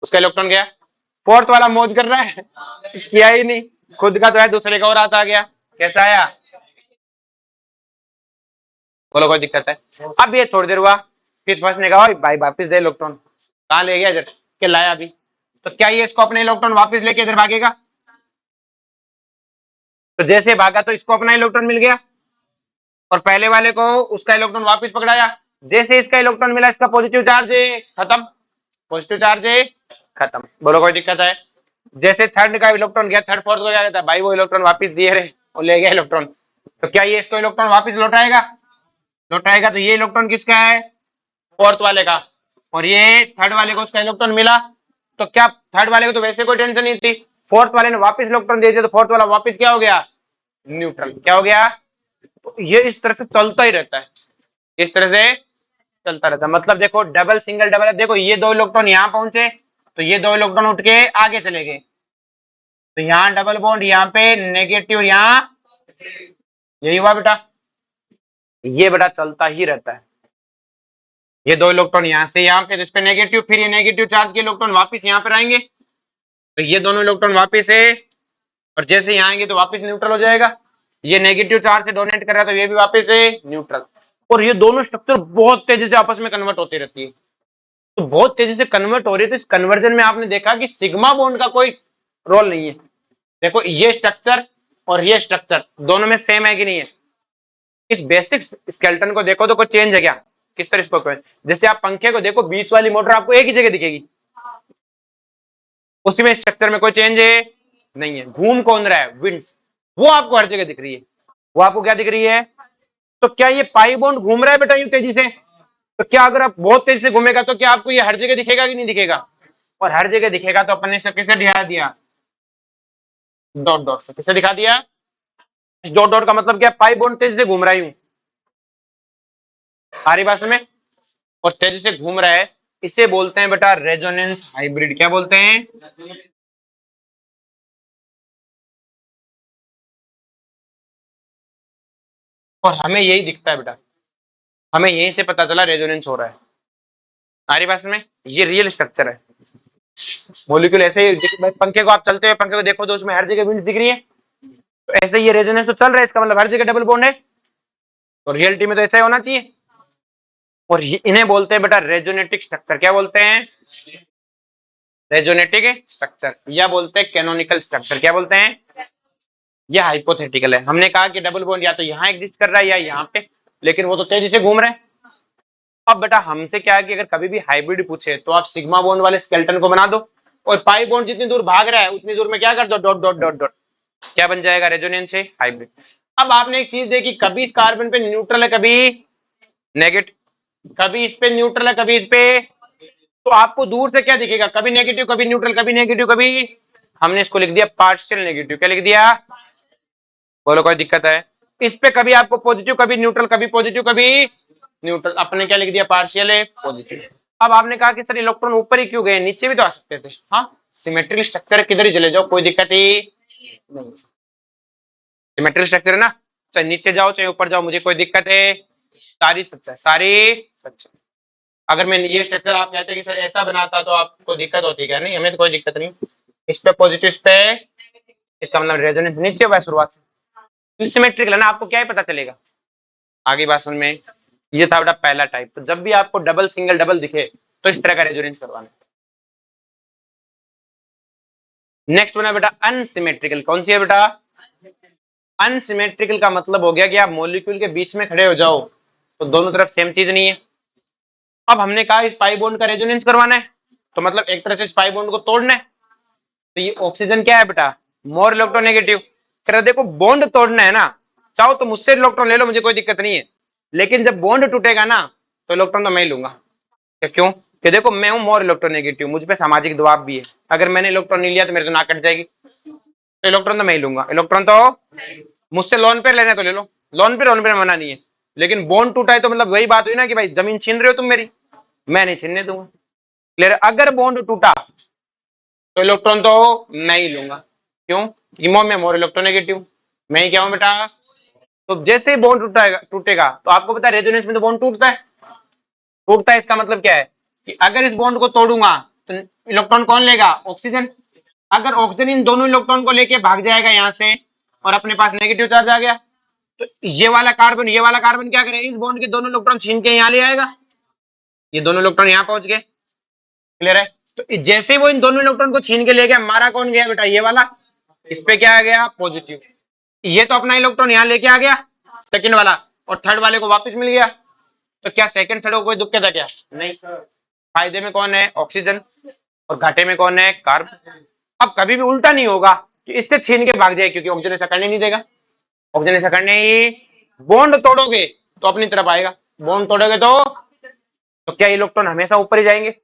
उसका इलेक्ट्रॉन गया। फोर्थ वाला मौज कर रहा है, किया ही नहीं, खुद का तो है, दूसरे का और आता आ गया, कैसा आया? बोलो कोई दिक्कत है? अब ये थोड़ी देर हुआ, फिर फर्स्ट ने कहा भाई वापिस दे इलेक्ट्रॉन। कहाँ ले गया? इधर के लाया अभी। तो क्या ये इसको अपने इलेक्ट्रॉन वापस लेके इधर भागेगा? तो जैसे भागा तो इसको अपना इलेक्ट्रॉन मिल गया और पहले वाले को उसका इलेक्ट्रॉन वापस पकड़ाया। जैसे इसका इलेक्ट्रॉन मिला, इसका पॉजिटिव चार्ज खत्म, पॉजिटिव चार्ज खत्म। बोलो कोई दिक्कत है? जैसे थर्ड का इलेक्ट्रॉन गया, थर्ड फोर्थ को क्या कहता है? भाई वो इलेक्ट्रॉन वापस दिए रहे और ले गया इलेक्ट्रॉन। तो क्या ये इसको इलेक्ट्रॉन वापस लौटाएगा? लौटाएगा। तो ये इलेक्ट्रॉन किसका है? फोर्थ वाले का। और ये थर्ड वाले को उसका इलेक्ट्रॉन मिला, तो क्या थर्ड वाले को तो वैसे कोई टेंशन नहीं थी, फोर्थ वाले ने वापस इलेक्ट्रॉन दे दिया, तो फोर्थ वाला वापस क्या हो गया? न्यूट्रल। क्या हो गया? तो ये इस तरह से चलता ही रहता है, इस तरह से चलता रहता है। मतलब देखो डबल सिंगल डबल, देखो ये 2 इलेक्ट्रॉन यहाँ पहुंचे, तो ये 2 इलेक्ट्रॉन उठ के आगे चले गए, तो यहाँ डबल बॉन्ड, यहाँ पे नेगेटिव, यहाँ यही हुआ बेटा। ये बेटा चलता ही रहता है। ये 2 इलेक्ट्रॉन यहाँ से यहाँ पे, तो इस पे नेगेटिव, फिर ये नेगेटिव चार्ज के इलेक्ट्रॉन वापस यहाँ पर आएंगे, तो ये दोनों इलेक्ट्रॉन वापस है, और जैसे यहाँ आएंगे तो वापस न्यूट्रल हो जाएगा। ये नेगेटिव चार्ज से डोनेट कर रहा है, तो ये भी वापस है न्यूट्रल। और ये दोनों स्ट्रक्चर बहुत तेजी से आपस में कन्वर्ट होती रहती है, तो बहुत तेजी से कन्वर्ट हो रही है। तो इस कन्वर्जन में आपने देखा कि सिग्मा बॉन्ड का कोई रोल नहीं है। देखो ये स्ट्रक्चर और ये स्ट्रक्चर दोनों में सेम है कि नहीं है? इस बेसिक स्केलेटन को देखो तो कोई चेंज है क्या? किस तरह इसको करें, जैसे आप पंखे को देखो बीच वाली मोटर आपको एक ही जगह दिखेगी, उसी में स्ट्रक्चर में कोई चेंज है नहीं है, घूम कौन रहा है, विंड्स, वो आपको हर जगह दिख रही है, वो आपको क्या दिख रही है। तो क्या ये पाई बॉन्ड घूम रहा है बेटा यूं तेजी से, तो क्या अगर आप बहुत तेजी से घूमेगा तो क्या आपको ये हर जगह दिखेगा कि नहीं दिखेगा, और हर जगह दिखेगा तो अपन ने इसे किसे दिखा दिया, डॉट डॉट से, किसे दिखा दिया, इस डॉट डॉट का मतलब क्या, पाई बॉन्ड तेजी से घूम रहा है यूं, आ रही बात में, और तेजी से घूम रहा है, इसे बोलते हैं बेटा रेजोनेंस हाइब्रिड, क्या बोलते हैं, और हमें यही दिखता है बेटा, हमें यहीं से पता चला रेजोनेंस हो रहा है, आ रही बात में, ये रियल स्ट्रक्चर है। मॉलिक्यूल ऐसे ही पंखे को आप चलते हुए पंखे को देखो तो उसमें हर जगह विंड्स दिख रही है, तो ऐसे ही ये रेजोनेंस तो चल रहा है, इसका मतलब हर जगह डबल बॉन्ड है, तो रियलिटी में तो ऐसा ही होना चाहिए, और इन्हें बोलते हैं बेटा रेजोनेटिक स्ट्रक्चर, क्या बोलते हैं, रेजोनेटिक स्ट्रक्चर, या बोलते हैं कैनोनिकल स्ट्रक्चर, क्या बोलते हैं, यह हाइपोथेटिकल है, हमने कहा कि डबल बॉन्ड या तो यहाँ एग्जिस्ट कर रहा है या यहाँ पे, लेकिन वो तो तेजी से घूम रहे हैं। अब बेटा हमसे क्या है कि अगर कभी भी हाइब्रिड पूछे तो आप सिग्मा बॉन्ड वाले स्केलेटन को बना दो, और पाई बॉन्ड जितनी दूर भाग रहा है उतनी दूर में क्या कर दो, डॉट डॉट डॉट डॉट, क्या बन जाएगा, रेजोनेंस से हाइब्रिड। अब आपने एक चीज देखी, कभी इस कार्बन पे न्यूट्रल है, कभी नेगेटिव, कभी इस पे न्यूट्रल है, कभी इस पे, तो आपको दूर से क्या दिखेगा, कभी नेगेटिव कभी न्यूट्रल, कभी नेगेटिव कभी, हमने इसको लिख दिया पार्शियल नेगेटिव, क्या लिख दिया, बोलो कोई दिक्कत है, इस पे कभी आपको पॉजिटिव कभी न्यूट्रल, कभी पॉजिटिव कभी न्यूट्रल, अपने क्या लिख दिया, पार्शियल है पॉजिटिव। अब आपने कहा कि सर इलेक्ट्रॉन ऊपर ही क्यों गए, नीचे भी तो आ सकते थे, हाँ सिमेट्रिक स्ट्रक्चर किधर ही चले जाओ कोई दिक्कत ही नहीं, सिमेट्रिक स्ट्रक्चर है ना, चाहे नीचे जाओ चाहे ऊपर जाओ मुझे कोई दिक्कत है, सारी सच है, सारी सच है। अगर मैं ये स्ट्रक्चर आप कहते हैं कि सर ऐसा बनाता तो आपको दिक्कत होती क्या, नहीं हमें तो कोई दिक्कत नहीं, इस पे पॉजिटिव, इस पे, इसका मतलब रेजोनेंस नीचे हुआ है शुरुआत से, सिमेट्रिकल है ना, आपको क्या ही पता चलेगा, आगे बात समझ में। ये था बेटा पहला टाइप, तो जब भी आपको डबल सिंगल डबल दिखे तो इस तरह का रेजोनेंस करवाना। नेक्स्ट बना बेटा अनसिमेट्रिकल, कौन सी है बेटा, अनसिमेट्रिकल का मतलब हो गया कि आप मॉलिक्यूल के बीच में खड़े हो जाओ तो दोनों तरफ सेम चीज नहीं है। अब हमने कहा इस पाई बॉन्ड का रेजोनेंस करवाना है, तो मतलब एक तरह से इस पाई बॉन्ड को तोड़ना है, तो ये ऑक्सीजन क्या है बेटा, मोर इलेक्ट्रोनेगेटिव, कर देखो बॉन्ड तोड़ना है ना, चाहो तो मुझसे इलेक्ट्रॉन ले लो मुझे कोई दिक्कत नहीं है, लेकिन जब बॉन्ड टूटेगा ना तो इलेक्ट्रॉन तो मैं ही लूंगा, क्यों, कि देखो मैं हूं मोर इलेक्ट्रोनेगेटिव, मुझ पे सामाजिक दबाव भी है, अगर मैंने इलेक्ट्रॉन नहीं लिया तो मेरे तो नाक कट जाएगी, तो इलेक्ट्रॉन तो मैं ही लूंगा, इलेक्ट्रॉन तो मुझसे लोन पे लेने तो ले लो, लोन पे मना नहीं है, लेकिन बॉन्ड टूटा है तो मतलब वही बात हुई ना कि भाई जमीन छीन रहे हो तुम मेरी, मैं नहीं छीनने दूंगा, क्लियर। अगर बॉन्ड टूटा तो इलेक्ट्रॉन तो मैं ही लूंगा, क्यों, हीमो में मोर इलेक्ट्रोनेगेटिव, मैं ही क्या हूं बेटा, तो जैसे ही बॉन्ड टूटेगा टूटेगा तो आपको पता है रेजोनेंस में तो बॉन्ड टूटता है, टूटता है, इसका मतलब क्या है कि अगर इस बॉन्ड को तोड़ूंगा तो इलेक्ट्रॉन कौन लेगा, ऑक्सीजन, अगर ऑक्सीजन इन दोनों इलेक्ट्रॉन को लेके भाग जाएगा यहाँ से और अपने पास नेगेटिव चार्ज आ गया, तो ये वाला कार्बन क्या करेगा, इस बॉन्ड के दोनों इलेक्ट्रॉन छीन के यहाँ ले आएगा, ये दोनों इलेक्ट्रॉन यहाँ पहुंच गए, क्लियर है, तो जैसे वो इन दोनों इलेक्ट्रॉन को छीन के ले गया, मारा कौन गया बेटा, ये वाला, इस पे क्या आ गया, पॉजिटिव, ये तो अपना इलेक्ट्रॉन यहाँ लेके आ गया सेकंड वाला, और थर्ड वाले को वापस मिल गया, तो क्या सेकंड थर्ड को कोई दुख था क्या, नहीं सर, फायदे में कौन है, ऑक्सीजन, और घाटे में कौन है, कार्बन। अब कभी भी उल्टा नहीं होगा कि इससे छीन के भाग जाए, क्योंकि ऑक्सीजन ऐसा करने नहीं देगा, ऑक्सीजन ऐसा करने ही, बॉन्ड तोड़ोगे तो अपनी तरफ आएगा, बॉन्ड तोड़ोगे तो क्या इलेक्ट्रॉन हमेशा ऊपर ही जाएंगे,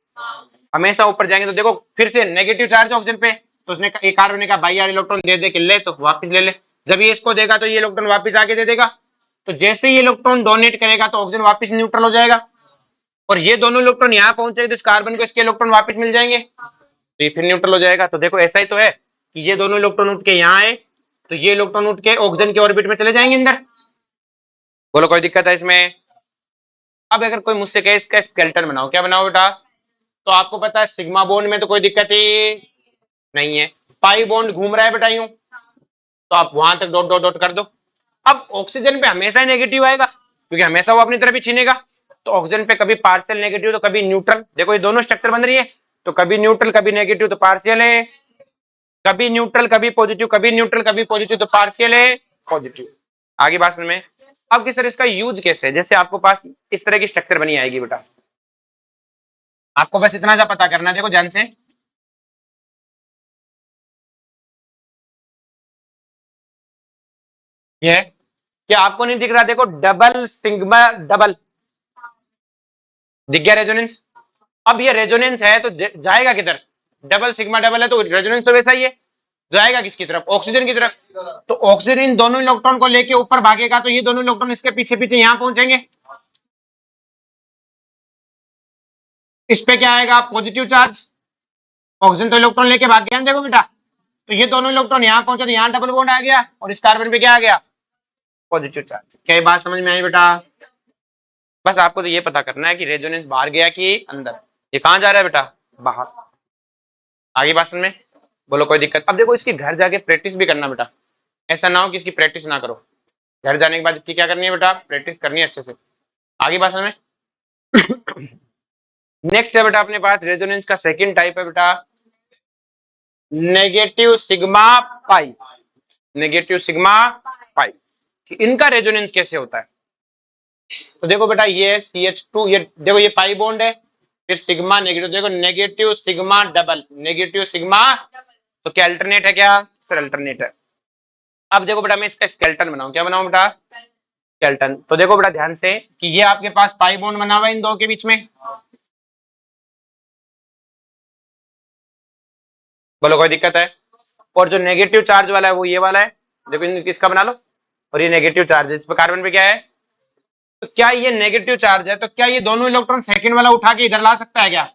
हमेशा ऊपर जाएंगे, तो देखो फिर से नेगेटिव चार्ज ऑक्सीजन पे, तो उसने एक कार्बन ने कहा भाई यार इलेक्ट्रॉन दे दे के ले, तो वापस ले ले, जब ये इसको देगा तो ये इलेक्ट्रॉन वापस आके दे देगा, तो जैसे ही इलेक्ट्रॉन डोनेट करेगा तो ऑक्सीजन वापस न्यूट्रल हो जाएगा, और ये दोनों इलेक्ट्रॉन यहाँ पहुंचेंगे तो इस कार्बन को इसके इलेक्ट्रॉन वापस मिल जाएंगे, तो ये फिर न्यूट्रल हो जाएगा। तो देखो ऐसा ही तो है कि ये दोनों इलेक्ट्रॉन उठ के यहाँ आए तो ये इलेक्ट्रॉन उठ के ऑक्सीजन के ऑर्बिट में चले जाएंगे अंदर, बोलो कोई दिक्कत है इसमें। अब अगर कोई मुझसे कहे इसका स्केलेटन बनाओ, क्या बनाओ बेटा, तो आपको पता है सिग्मा बॉन्ड में तो कोई दिक्कत ही नहीं है, पाई बॉन्ड घूम रहा है बेटा यूं, तो आप वहां तक डॉट डॉट डॉट कर दो। अब ऑक्सीजन पे हमेशा नेगेटिव आएगा क्योंकि हमेशा वो अपनी तरफ ही छीनेगा, तो ऑक्सीजन पे कभी पार्शियल नेगेटिव तो कभी न्यूट्रल, देखो ये दोनों स्ट्रक्चर बन रही है, तो कभी न्यूट्रल कभी नेगेटिव तो पार्शियल है, कभी न्यूट्रल कभी पॉजिटिव, कभी न्यूट्रल कभी पॉजिटिव तो पार्शियल है पॉजिटिव, आगे बात में। अब कि सर इसका यूज कैसे है, जैसे आपको पास इस तरह की स्ट्रक्चर बनी आएगी बेटा, आपको बस इतना सा पता करना है, देखो ध्यान से। ये है, क्या आपको नहीं दिख रहा, देखो डबल सिग्मा डबल, दिख गया रेजोनेंस। अब ये रेजोनेंस है तो जाएगा किधर, डबल सिग्मा डबल है तो रेजोनेंस तो वैसा ही है, जाएगा किसकी तरफ, ऑक्सीजन की तरफ। तो ऑक्सीजन इन दोनों इलेक्ट्रॉन को लेके ऊपर भागेगा, तो ये दोनों इलेक्ट्रॉन इसके पीछे पीछे यहां पहुंचेंगे। इस पे क्या आएगा, पॉजिटिव चार्ज, ऑक्सीजन तो इलेक्ट्रॉन लेके भाग गया, देखो बेटा। तो ये दोनों इलेक्ट्रॉन यहाँ पहुंचे तो यहाँ डबल बॉन्ड आ गया, और इस कार्बन पे क्या आ गया, पॉजिटिव चार्ज। क्या ये बात समझ में आई बेटा? बस आपको तो ये पता करना है कि रेजोनेंस बाहर गया कि अंदर, ये कहाँ जा रहा है बेटा, बाहर। आगे बात समझ में, बोलो कोई दिक्कत? अब देखो इसकी घर जाके प्रैक्टिस भी करना बेटा, ऐसा ना हो कि इसकी प्रैक्टिस ना करो। घर जाने के बाद इसकी क्या करनी है बेटा, प्रैक्टिस करनी है अच्छे से। आगे बात समझ में। नेक्स्ट है बेटा अपने पास रेजोनेंस का सेकंड टाइप है बेटा, negative sigma pi. Negative sigma pi, कि इनका रेजोनेंस कैसे होता है। तो देखो बेटा ये CH2, ये देखो ये पाई बॉन्ड है, फिर सिग्मा नेगेटिव, देखो negative sigma double, negative sigma, तो क्या अल्टरनेट है क्या सर, अल्टरनेट है। अब देखो बेटा मैं इसका स्केलेटन बनाऊं, क्या बनाऊं बेटा, स्केलेटन। तो देखो बेटा ध्यान से कि ये आपके पास पाई बॉन्ड बना हुआ है इन दो के बीच में, बोलो कोई दिक्कत है। और जो नेगेटिव चार्ज वाला है वो ये वाला है, देखो इसका बना लो, और ये नेगेटिव चार्ज है, इस पर कार्बन पे क्या है, तो क्या ये नेगेटिव चार्ज है, तो क्या ये दोनों इलेक्ट्रॉन सेकंड वाला उठा के इधर ला सकता है क्या,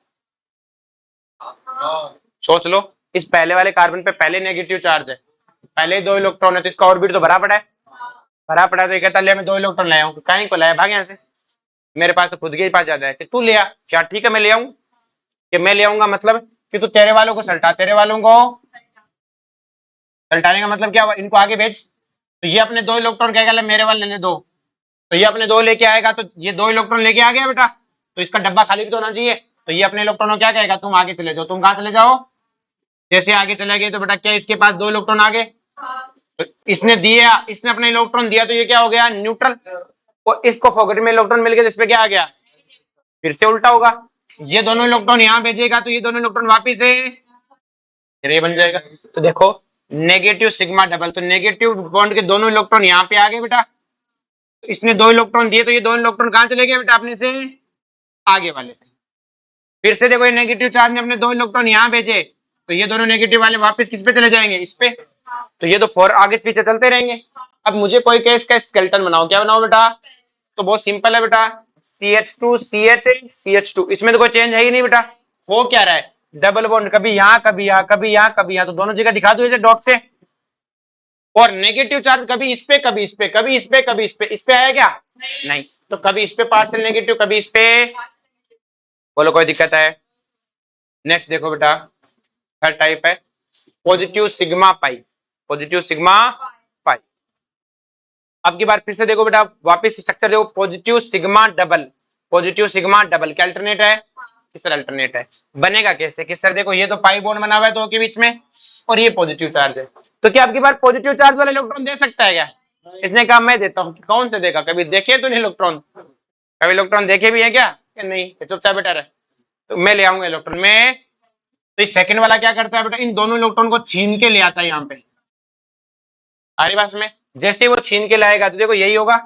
सोच लो। इस पहले वाले कार्बन पे पहले नेगेटिव चार्ज है, पहले दो इलेक्ट्रॉन है, तो इसका ऑर्बिट तो भरा पड़ा है, भरा पड़ा है, तो ये कहता है मैं दो इलेक्ट्रॉन लाया हूँ, कहीं को लाया, भाग यहाँ से, मेरे पास तो खुद के ही पास ज्यादा है, कि तू ले आ, क्या ठीक है मैं ले आऊँ, कि मैं ले आऊंगा मतलब कि तू तेरे वालों को सल्टा, तेरे वालों को सल्टाने का मतलब क्या हुआ, इनको आगे भेज। तो ये अपने दो इलेक्ट्रॉन कहेगा ले मेरे वाले लेने दो, तो ये अपने दो लेके आएगा, तो ये दो इलेक्ट्रॉन लेके आ गया बेटा, तो इसका डब्बा खाली भी तो होना चाहिए। तो ये अपने इलेक्ट्रॉन को क्या कहेगा, तुम आगे चले जाओ, तुम कहाँ चले जाओ, जैसे आगे चले गए तो बेटा क्या इसके पास दो इलेक्ट्रॉन आ गए, तो इसने दिया, इसने अपने इलेक्ट्रॉन दिया, तो ये क्या हो गया, न्यूट्रल, और इसको पॉकेट में इलेक्ट्रॉन मिल गया, तो इस पे क्या आ गया, फिर से उल्टा होगा, ये दोनों इलेक्ट्रॉन यहाँ भेजेगा, तो ये दोनों इलेक्ट्रॉन वापिस है, ये बन जाएगा। तो देखो नेगेटिव सिग्मा डबल, तो नेगेटिव बॉन्ड के दोनों इलेक्ट्रॉन यहाँ पे आ गए बेटा, तो इसने दो इलेक्ट्रॉन दिए, तो ये दो इलेक्ट्रॉन कहाँ चले गए बेटा, अपने से आगे वाले से। फिर से देखो ये नेगेटिव चार्ज ने अपने दो इलेक्ट्रॉन यहाँ भेजे, तो ये दोनों नेगेटिव वाले वापस किस पे चले जाएंगे, इस पे, तो ये तो फोर आगे पीछे चलते रहेंगे। अब मुझे कोई केस का स्केलेटन बनाओ, क्या बनाओ बेटा, तो बहुत सिंपल है बेटा, CH2 CH CH2, इसमें तो कोई चेंज है ही नहीं बेटा, हो क्या रहा है, डबल बॉन्ड कभी यहाँ कभी यहाँ कभी यहाँ कभी यहाँ, तो दोनों जगह दिखा दो डॉट से, और नेगेटिव चार्ज कभी इस पे कभी इस पे कभी इस पे कभी इस पे आया क्या, नहीं, तो कभी इस पे पार्शियल नेगेटिव कभी इस पे, बोलो कोई दिक्कत है। नेक्स्ट देखो बेटा थर्ड टाइप है positive sigma pi, positive sigma pi. अब की बार फिर से देखो बेटा वापस स्ट्रक्चर देखो, positive sigma double, positive sigma double, क्या अल्टरनेट है कि सर, अल्टरनेट है। बनेगा कैसे कि सर देखो ये तो पाई बॉन्ड बना हुआ है दो के बीच में, और ये पॉजिटिव चार्ज है, तो क्या आपकी बार पॉजिटिव चार्ज वाला इलेक्ट्रॉन दे सकता है क्या, इसने कहा मैं देता हूँ, कौन से देगा, कभी देखे तो नहीं इलेक्ट्रॉन, कभी इलेक्ट्रॉन देखे भी है क्या, कि नहीं, चुपचाप बेटा रहे, तो मैं ले आऊंगा इलेक्ट्रॉन में। तो सेकंड वाला क्या करता है बेटा, इन दोनों इलेक्ट्रॉन को छीन के ले आता है यहाँ पे, हमारे पास में जैसे वो छीन के लाएगा तो देखो यही होगा,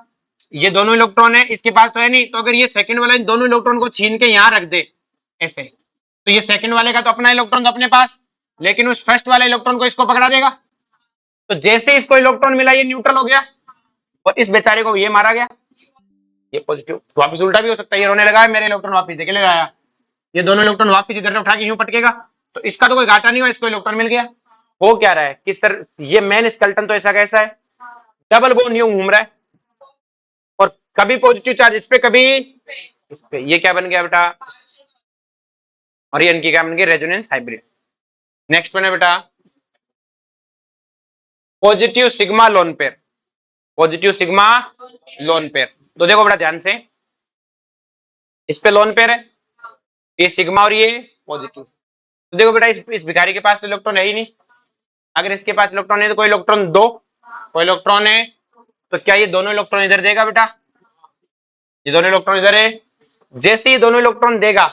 ये दोनों इलेक्ट्रॉन है इसके पास तो है नहीं, तो अगर ये सेकंड वाला इन दोनों इलेक्ट्रॉन को छीन के यहाँ रख दे ऐसे, तो ये सेकंड वाले का तो अपना इलेक्ट्रॉन तो अपने पास, लेकिन उस फर्स्ट वाले इलेक्ट्रॉन को इसको पकड़ा देगा, तो जैसे इसको इलेक्ट्रॉन मिला ये न्यूट्रल हो गया, और इस बेचारे को ये मारा गया, ये पॉजिटिव, वापस उल्टा भी हो सकता है, ये रोने लगा है मेरे इलेक्ट्रॉन वापस देके ले आया, ये दोनों इलेक्ट्रॉन वापस इधर से उठा के यूं पटकेगा, तो इसका तो कोई घाटा नहीं हुआ, इसको इलेक्ट्रॉन मिल गया। हो क्या रहा है कि सर ये मेन स्केलेटन तो ऐसा कैसा है, डबल बॉन्ड यूं घूम रहा है, और कभी पॉजिटिव चार्ज इस पे कभी इस पे, ये क्या बन गया बेटा, और ये इनकी क्या बन गई, रेजोनेंस हाइब्रिड। नेक्स्ट वन है बेटा positive sigma lone pair, positive sigma lone pair. तो देखो बेटा ध्यान से, इस पे लोन पेयर है, ये सिग्मा और ये पॉजिटिव, तो देखो बेटा इस भिखारी के पास तो इलेक्ट्रॉन है ही नहीं, अगर इसके पास इलेक्ट्रॉन है तो कोई इलेक्ट्रॉन दो, कोई इलेक्ट्रॉन है तो क्या ये दोनों इलेक्ट्रॉन इधर देगा बेटा? ये दोनों इलेक्ट्रॉन इधर है। जैसे ये दोनों इलेक्ट्रॉन देगा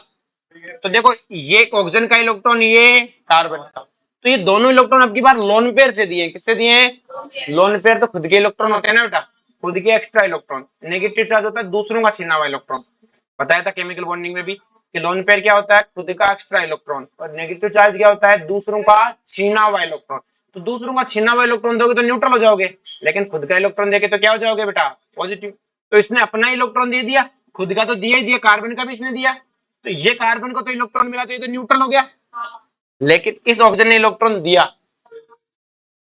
तो देखो ये ऑक्सीजन का इलेक्ट्रॉन, ये कार्बन का, तो ये दोनों इलेक्ट्रॉन अब की बार लोन पेयर से दिए। किससे दिए हैं? Lone pair. तो खुद के इलेक्ट्रॉन होते हैं ना बेटा, खुद के एक्स्ट्रा इलेक्ट्रॉन। नेगेटिव चार्ज होता है दूसरों का छीना हुआ इलेक्ट्रॉन। बताया था केमिकल बॉन्डिंग में भी कि लोन पेयर क्या होता है? खुद का एक्स्ट्रा इलेक्ट्रॉन। और नेगेटिव चार्ज क्या होता है? दूसरों का छीना हुआ इलेक्ट्रॉन। तो दूसरों का छीना हुआ इलेक्ट्रॉन दोगे तो न्यूट्रल हो जाओगे, लेकिन खुद का इलेक्ट्रॉन देके तो क्या हो जाओगे बेटा? पॉजिटिव। तो इसने अपना इलेक्ट्रॉन दे दिया, खुद का तो दिया ही दिया, कार्बन का भी इसने दिया, तो ये कार्बन को तो इलेक्ट्रॉन मिला, तो ये तो न्यूट्रल हो गया। लेकिन इस ऑक्सीजन ने इलेक्ट्रॉन दिया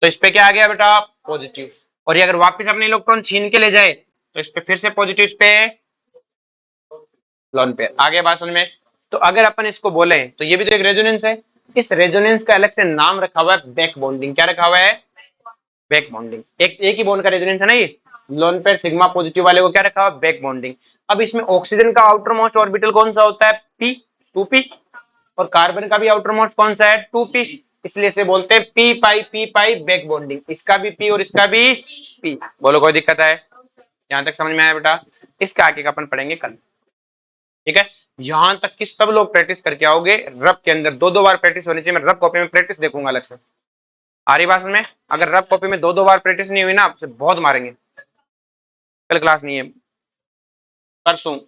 तो इस पे क्या आ गया बेटा? पॉजिटिव। और ये अगर वापस अपने इलेक्ट्रॉन छीन के ले जाए तो इस पे फिर से पॉजिटिव, इस पे लोन पेयर। आगे बात समझ में? तो अगर अपन इसको बोले तो ये भी तो एक रेजोनेंस है। इस रेजोनेंस का अलग से नाम रखा हुआ है बैक बॉन्डिंग। क्या रखा हुआ है? Back bonding. एक ही बॉन्ड का रेजोनेंस है ना ये। लोन पेयर सिग्मा पॉजिटिव वाले को क्या रखा हुआ? Back bonding. अब इसमें ऑक्सीजन का आउटर मोस्ट ऑर्बिटल कौन सा होता है? P, 2p। और कार्बन का भी आउटर मोस्ट कौन सा है? 2p। इसलिए इसे बोलते हैं पी पाई बैक बॉन्डिंग। इसका भी p और इसका भी p। बोलो कोई दिक्कत है? यहां तक समझ में आया बेटा? इसका आगे का अपन पढ़ेंगे कल। ठीक है, यहां तक कि सब लोग प्रैक्टिस करके आओगे। रब के अंदर दो दो बार प्रैक्टिस होनी चाहिए। मैं रब कॉपी में प्रैक्टिस देखूंगा अलग से। आ रही बात में? अगर रब कॉपी में दो दो बार प्रैक्टिस नहीं हुई ना, आपसे बहुत मारेंगे। कल क्लास नहीं है, परसों।